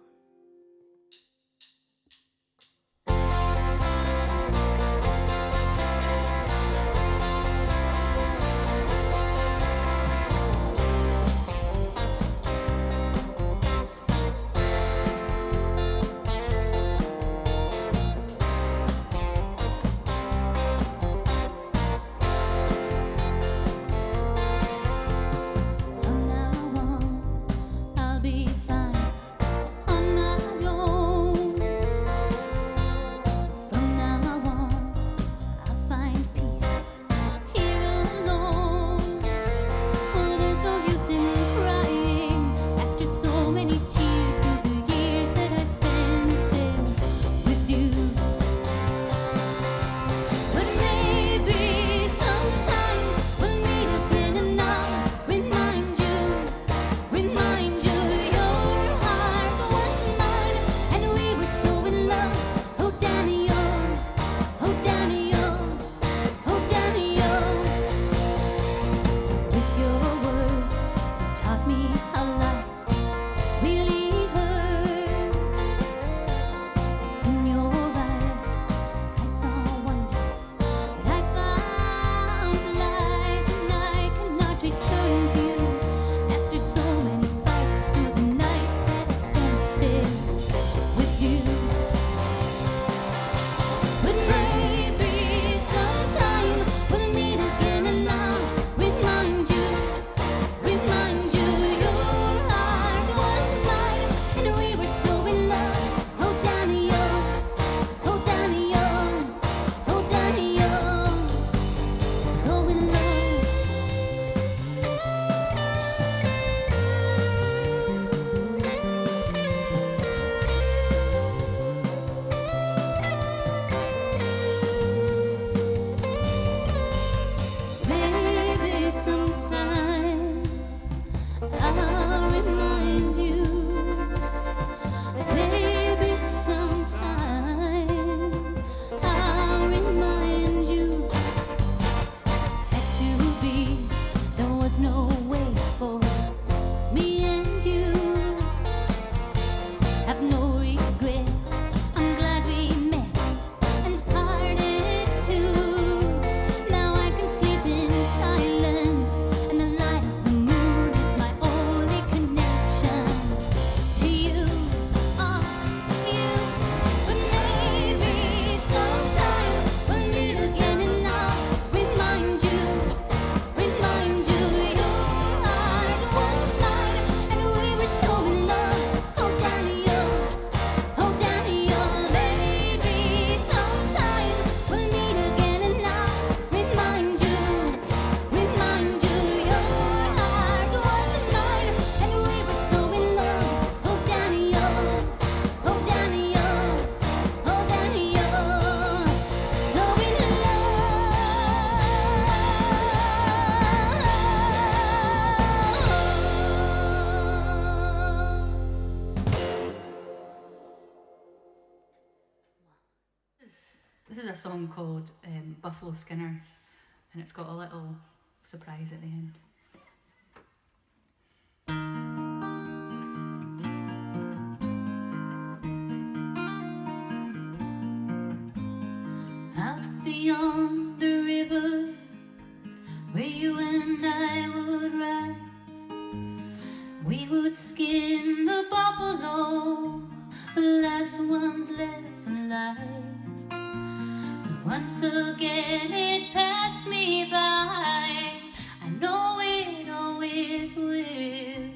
This is a song called Buffalo Skinners, and it's got a little surprise at the end. Out beyond the river, where you and I would ride, we would skin the buffalo, the last ones left alive. But once again it passed me by, I know it always will.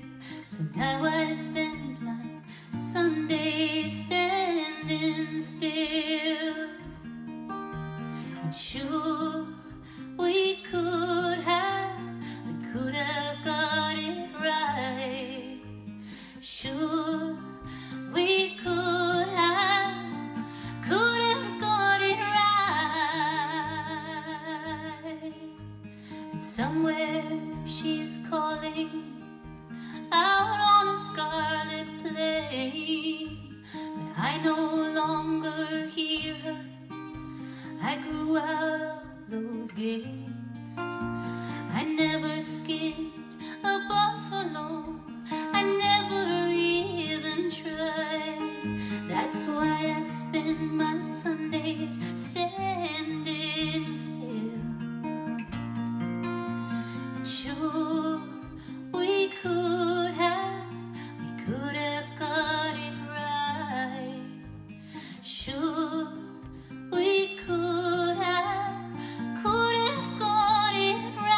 So now I spend my Sundays standing still. And sure, we could have got it right. Sure, we could have got it right. And somewhere she's calling out on a scarlet plain, but I no longer hear her. I grew out of those gates. I never skinned a buffalo, I never even tried. That's why I spend my Sundays standing still. And sure, we could have got it right. Sure, we could have got it right.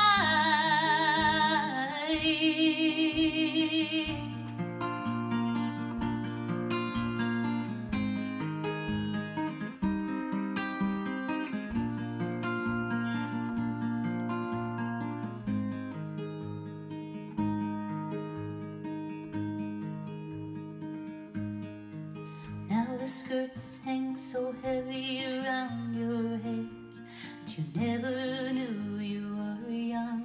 Now the skirts hang so heavy around your head that you never knew you were young,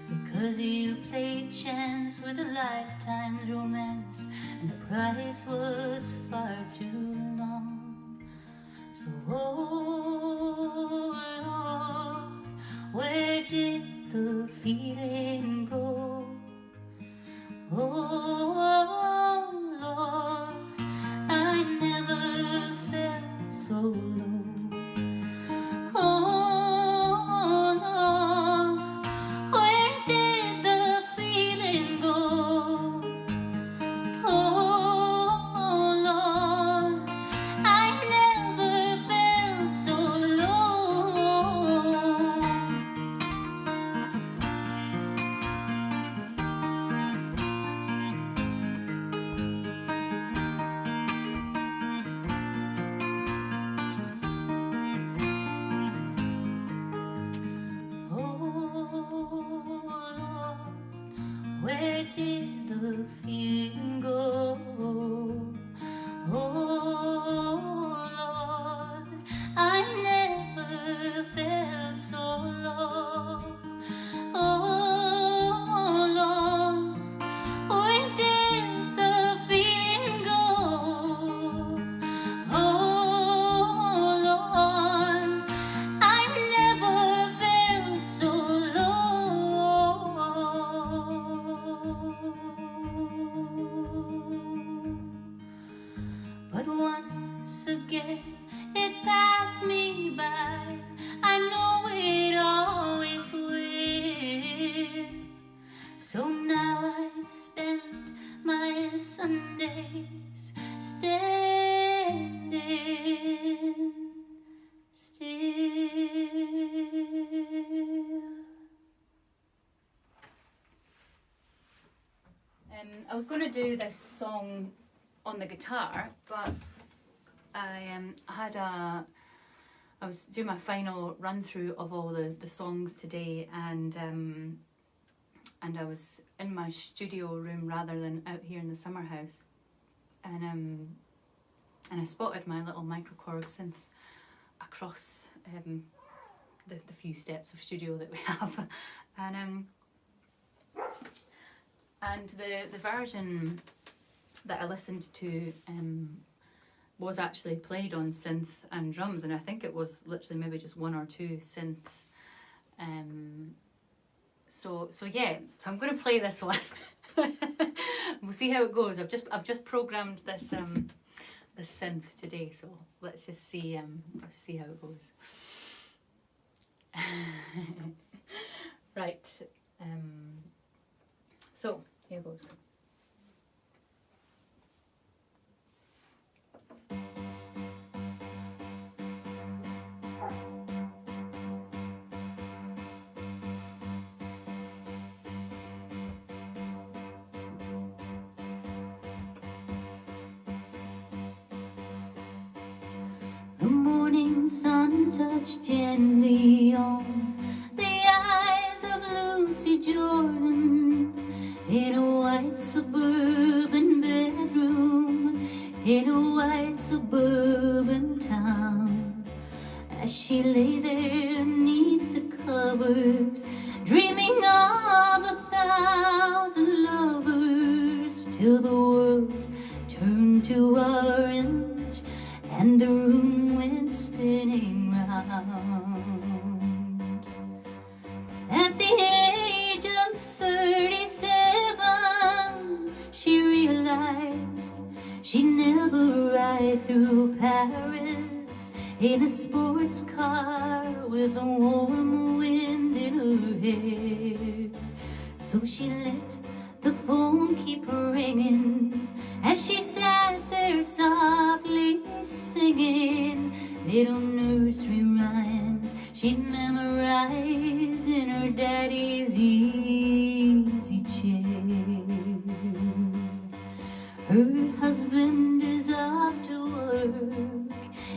because you played chance with a lifetime's romance, and the price was far too long. So oh Lord, where did the feeling go? Oh Lord, I never felt so low. Oh Lord, where did the feeling go? Oh Lord, I never felt so low. Where did the feeling go? Oh Lord, I never felt so low. Oh Lord, where did the feeling go? Oh Lord, I never felt so low. But once again it passed me by, I know it always will. So now I spend my Sundays standing still. I was going to do this song on the guitar, but I was doing my final run through of all the songs today, and I was in my studio room rather than out here in the summer house, and I spotted my little microKORG synth across the few steps of studio that we have, and the version that I listened to was actually played on synth and drums, and I think it was literally maybe just one or two synths. So I'm going to play this one. We'll see how it goes. I've just programmed this this synth today, so let's just see how it goes. Right. So here goes. The morning sun touched gently on the eyes of Lucy Jordan in a white suburban bedroom in a white suburban town. As she lay there beneath the covers, dreaming of 1,000 lovers, till the world turned to orange and the room went spinning round. At the age of 37, she realized she'd never ride through Paris in a sports car with a warm wind in her hair. So she let the phone keep ringing as she sat there softly singing little nursery rhymes she'd memorize in her daddy's easy chair. Her husband is off to work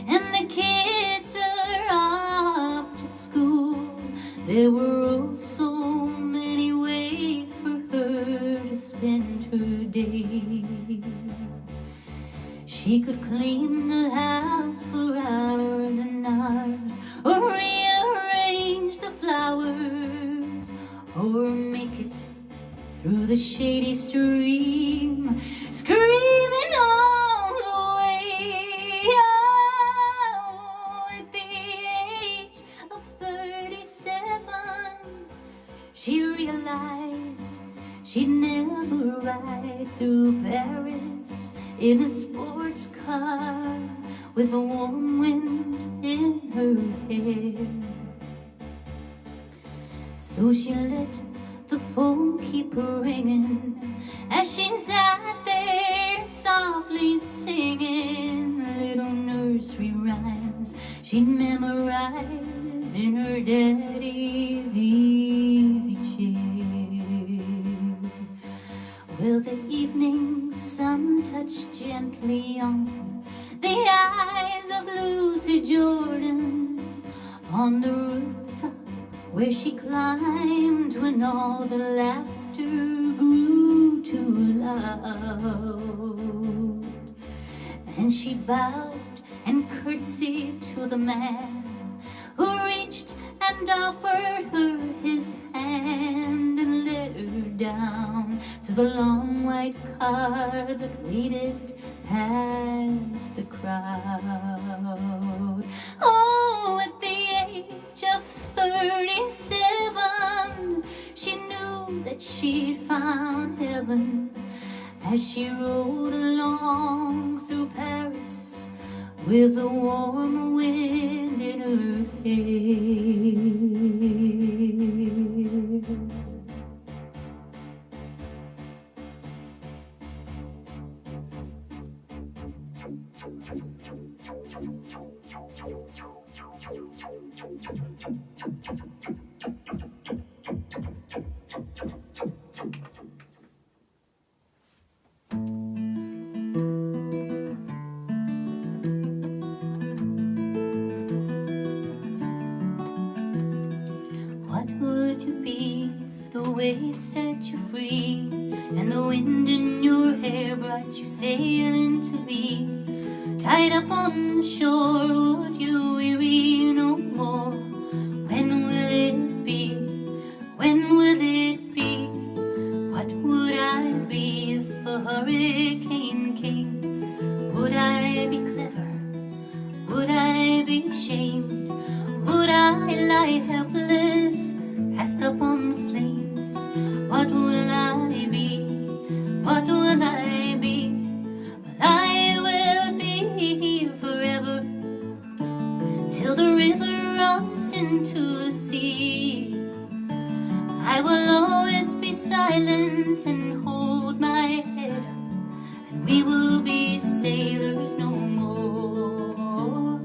and the kids are off to school. There were oh so many ways for her to spend her day. She could clean the house for hours and hours, or rearrange the flowers, or make it through the shady stream, screaming all the way. Oh, at the age of 37, she realized she'd never ride through Paris in a sports car with a warm wind in her hair. So she let the phone keep ringing as she sat there softly singing little nursery rhymes she'd memorize in her daddy's easy chair. Well, the evening sun touched gently on the eyes of Lucy Jordan on the rooftop where she climbed when all the laughter grew too loud. And she bowed and curtsied to the man who reached and offered her his hand and led her down to the long white car that waited past the crowd. Oh, at the age of 37, she knew that she'd found heaven as she rode along through Paris with a warm wind in her hair. What would you be if the waves set you free and the wind in your hair brought you sailing to be? Tied up on the shore, would you weary no more? When will it be? When will it be? What would I be if a hurricane came? Would I be clever into the sea. I will always be silent and hold my head up, and we will be sailors no more.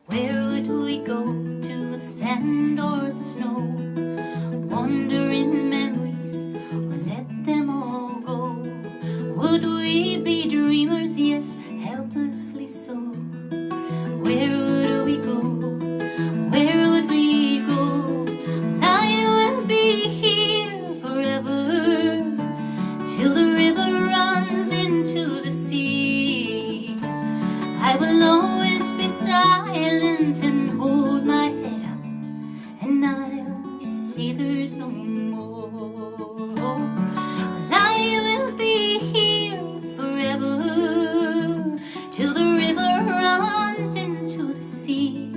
Where would we go? To the sand or the snow? Wander in memories or let them all go? Would we be dreamers? Yes, helplessly so. Where would we go? Where would we go? I will be here forever, till the river runs into the sea. I will always be silent and hold my head up, and I'll see there's no more. I will be here forever, till the river runs into the sea.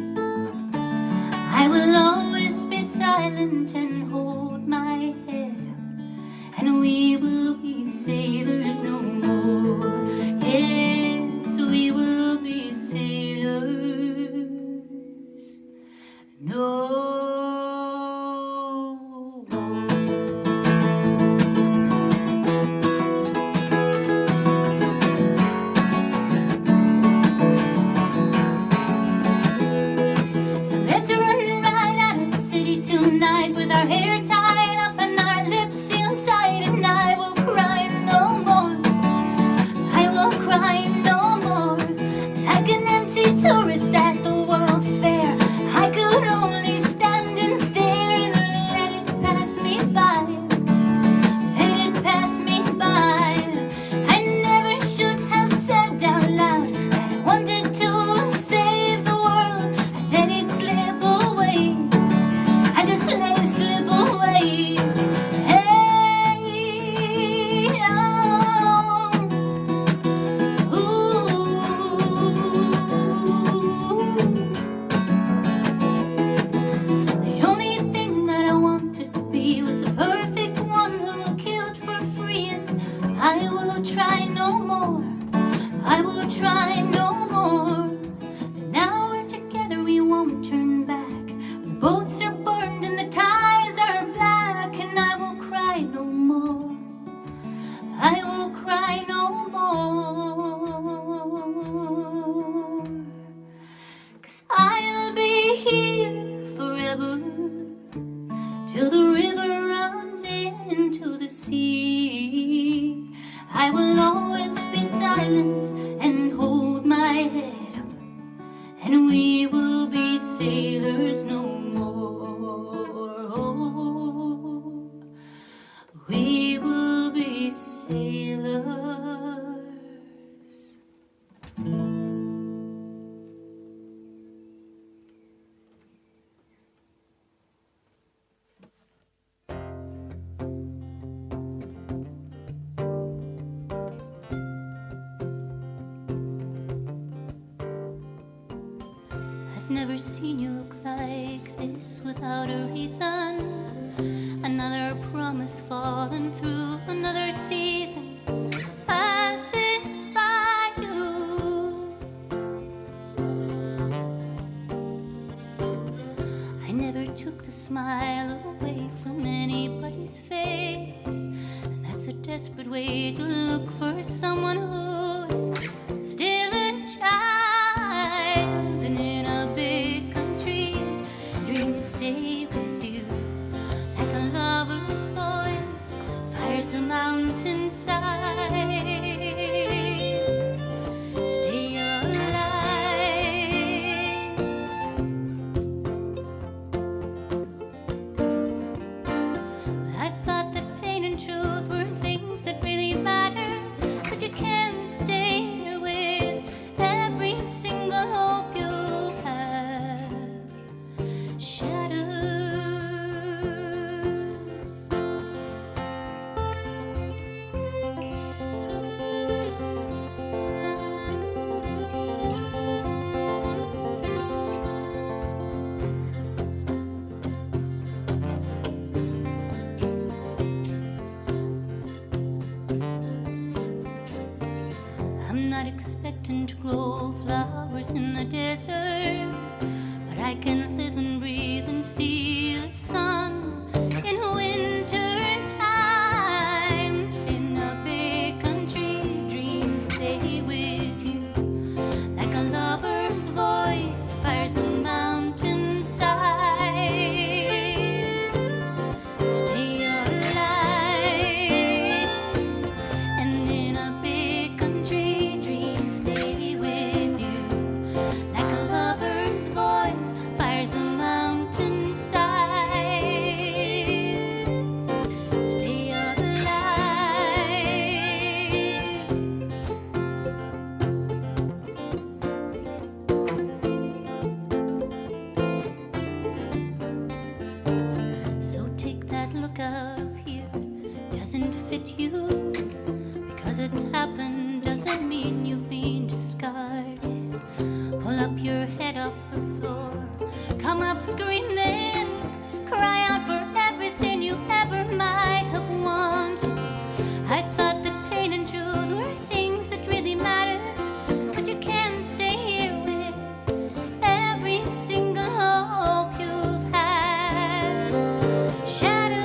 I will always be silent and hold my head up, and we will be sailors no more. Yes, we will be sailors no more. So let's run right out of the city tonight with our hair tied up and our lips sealed tight, and I will cry no more. I will cry no more. Like an empty tourist at the World Fair, I could only stand and stare and let it pass me by. Let it pass me by. I never should have said out loud that I wanted to save the world. I let it slip away. I just let it slip away. Hey, oh, the only thing that I wanted to be was the perfect one who killed for free, and I will try no more. I will try no more. But now we're together, we won't turn back. When the boats are burned and the ties are black, and I will cry no more. I will cry no more. 'Cause I'll be here forever, till the river runs into the sea. I will always be silent and hold my head up, and we will be sailors no more. We will be sailors. I've never seen you look like this without a reason. Another promise fallen through, another season passes by you. I never took the smile away from anybody's face, and that's a desperate way to look for someone who is still a child. And in a big country, dreams stay with you like a lover's voice fires the mountainside. Stay alive. I thought that pain and truth were things that really matter, but you can't stay here with every single hope you have shattered. I'm not expecting to grow flowers in the desert, but I can live and breathe walk out of here doesn't fit you. Because it's happened doesn't mean you've been discarded. Pull up your head off the floor, come up screaming, cry out for everything you ever might have wanted. I thought that pain and truth were things that really mattered, but you can't stay here with every single hope you've had shattered.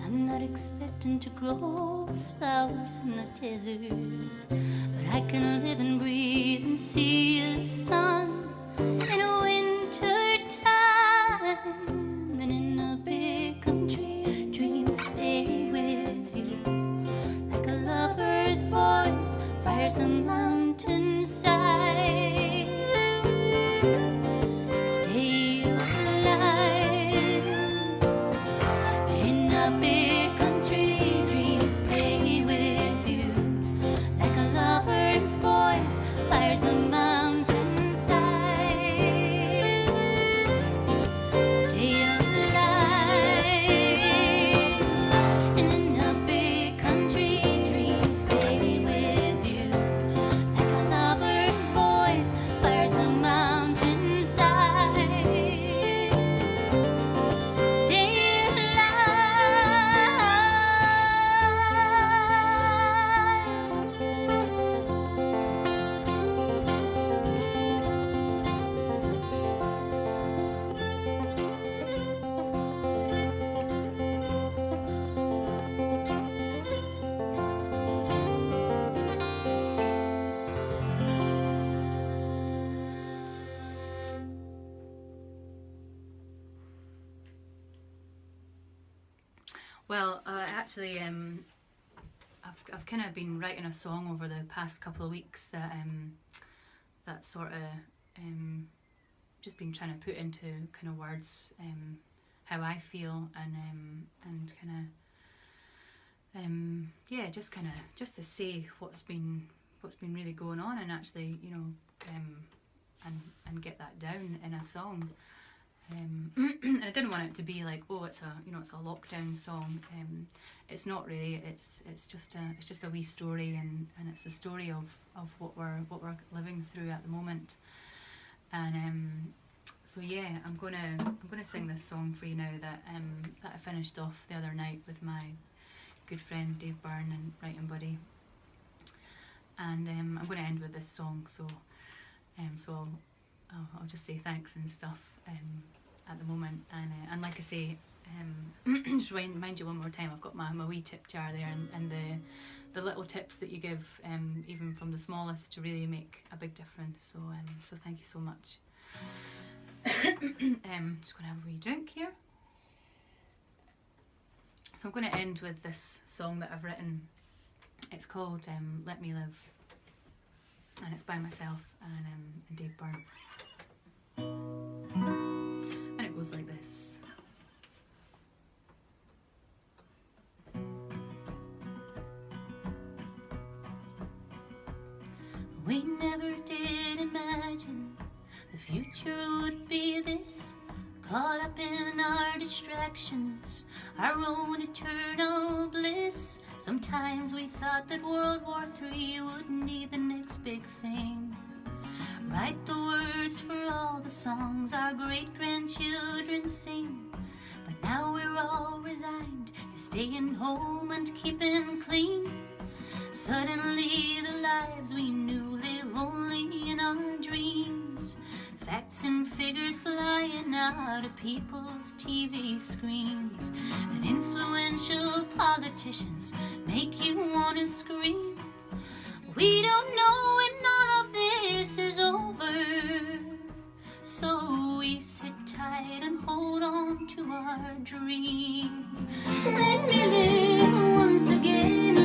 I'm not expecting to grow flowers in the desert, but I can live and breathe and see the sun in a winter time. And in a big country, dreams stay with you. Like a lover's voice fires the mountainside. Stay alive. In a big country, dreams stay with you. Like a lover's voice fires the mountainside. Stay alive. In a big country, dreams stay with you. Like a lover's voice fires the mountainside. Stay Well, actually, I've kind of been writing a song over the past couple of weeks that that sort of just been trying to put into kind of words how I feel and kind of yeah, just to say what's been really going on, and actually, you know, and get that down in a song. And I didn't want it to be like, oh, it's a lockdown song. It's not really. It's just a wee story, and it's the story of what we're living through at the moment. And so yeah, I'm gonna sing this song for you now that I finished off the other night with my good friend Dave Byrne and writing buddy. And I'm gonna end with this song. So I'll just say thanks and stuff at the moment, and like I say, just remind you one more time, I've got my wee tip jar there, and the little tips that you give, even from the smallest, to really make a big difference. So thank you so much. Just gonna have a wee drink here. So I'm going to end with this song that I've written. It's called Let Me Live, and it's by myself and Dave Byrne. And it goes like this. We never did imagine the future would be this, caught up in our distractions, our own eternal bliss. Sometimes we thought that World War III wouldn't be the next big thing. Write the words for all the songs our great-grandchildren sing. But now we're all resigned to staying home and keeping clean. Suddenly the lives we knew live only in our dreams. Facts and figures flying out of people's TV screens. And influential politicians make you want to scream. We don't know when all of this is over, so we sit tight and hold on to our dreams. Let me live once again.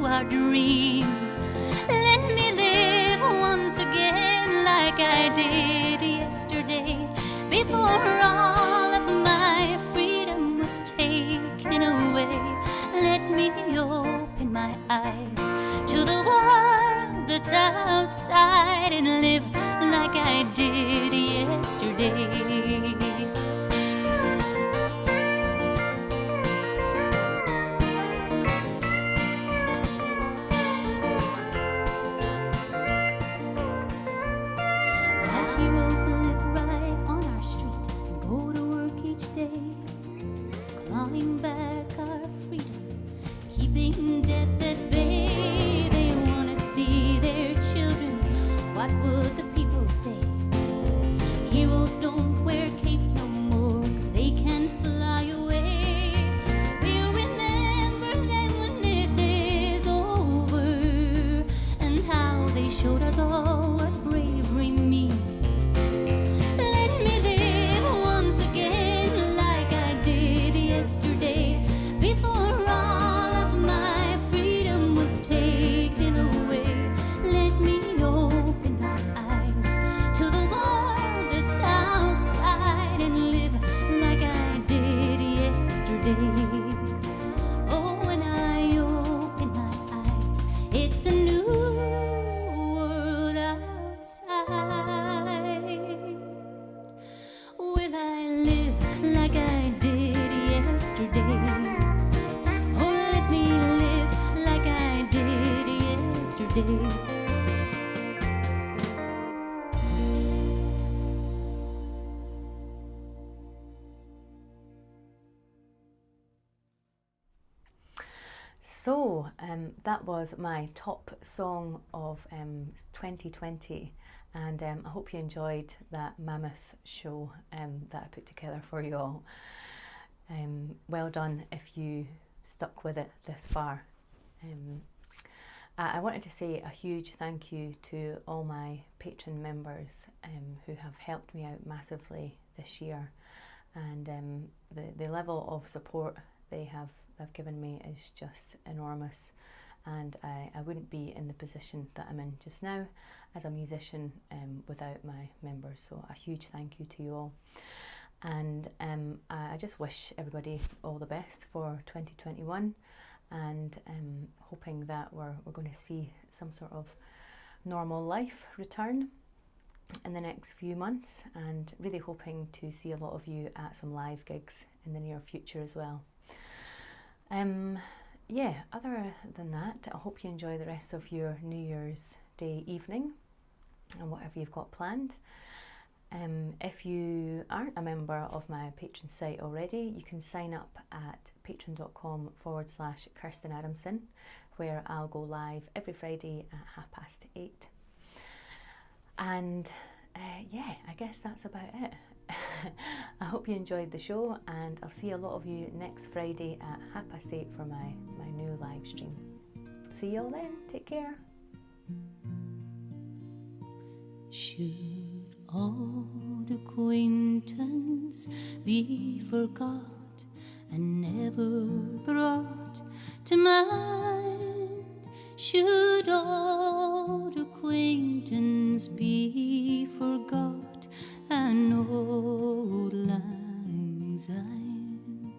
our dreams. Let me live once again like I did yesterday, before all of my freedom was taken away. Let me open my eyes to the world that's outside and live like I did yesterday. Heroes live right on our street and go to work each day, clawing back our freedom, keeping death at bay. They want to see their children. What would the people say? Heroes don't wear capes no more, 'cause they can't fly away. We'll remember them when this is over, and how they showed us all what bravery means. Let me live once again like I did yesterday, before all of my freedom was taken away. Let me open my eyes to the world that's outside and live like I did yesterday. Oh, when I open my eyes, it's a new world outside. Will I live like I did yesterday? Oh, let me live like I did yesterday. So that was my top song of 2020, and I hope you enjoyed that mammoth show that I put together for you all. Well done if you stuck with it this far. I wanted to say a huge thank you to all my patron members who have helped me out massively this year, and the level of support they have given me is just enormous, and I wouldn't be in the position that I'm in just now as a musician without my members, so a huge thank you to you all. And I just wish everybody all the best for 2021, and hoping that we're going to see some sort of normal life return in the next few months, and really hoping to see a lot of you at some live gigs in the near future as well. Yeah, other than that, I hope you enjoy the rest of your New Year's Day evening and whatever you've got planned. If you aren't a member of my Patreon site already, you can sign up at patreon.com/Kirsten Adamson, where I'll go live every Friday at 8:30. And yeah, I guess that's about it. I hope you enjoyed the show, and I'll see a lot of you next Friday at 8:30 for my new live stream. See you all then. Take care. Should old acquaintance be forgot and never brought to mind? Should old acquaintance be forgot and old lang syne?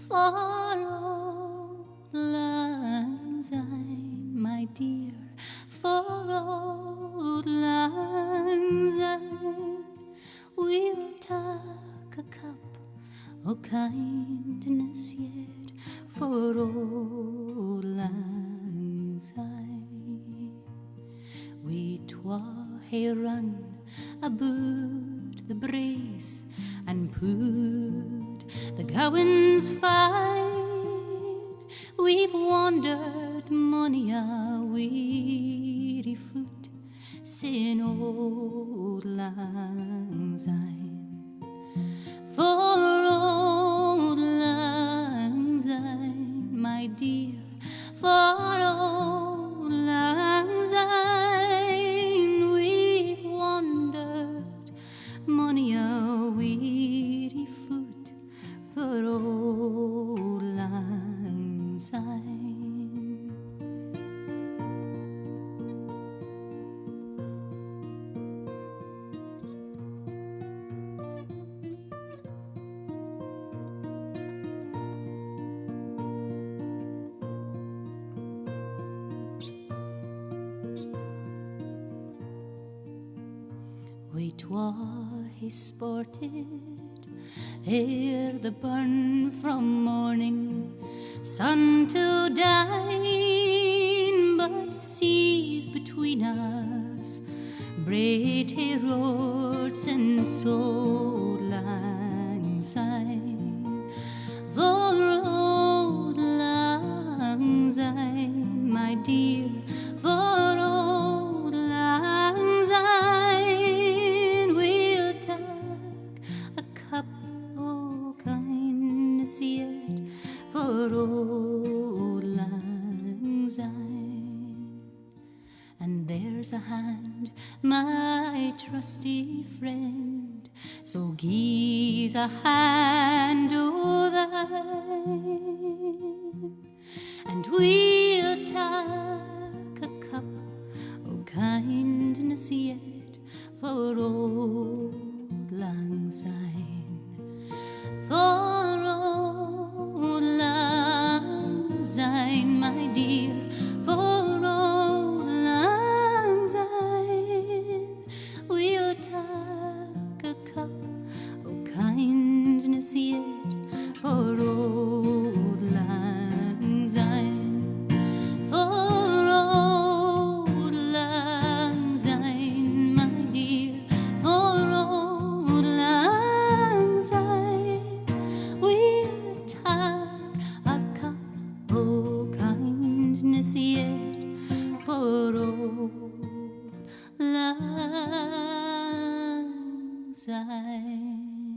For old lang syne, my dear, for old lang syne, we'll tak a cup o' kindness yet for old lang syne. We twa hae run aboot the braes and put the gowans fine. We've wandered mony a weary foot sin old lang syne. For old lang syne, my dear, for old lang syne, we've wandered mony a weary foot for old lang syne. We twa he sported ere the burn from morning sun to dine, but seas between us braid he roads and so lang syne. For old lang syne, my dear, for old lang syne, we'll tak a cup o' kindness yet for old lang syne. And there's a hand, my trusty friend, so gie's a hand o' thine, and we'll tak a cup o' kindness yet for old lang syne, for old lang syne, my dear, for old lang syne, we'll tak a cup o' kindness yet for old lang syne, for old lang syne, my dear, for old lang syne, we'll tak a cup o' kindness yet for old lang syne.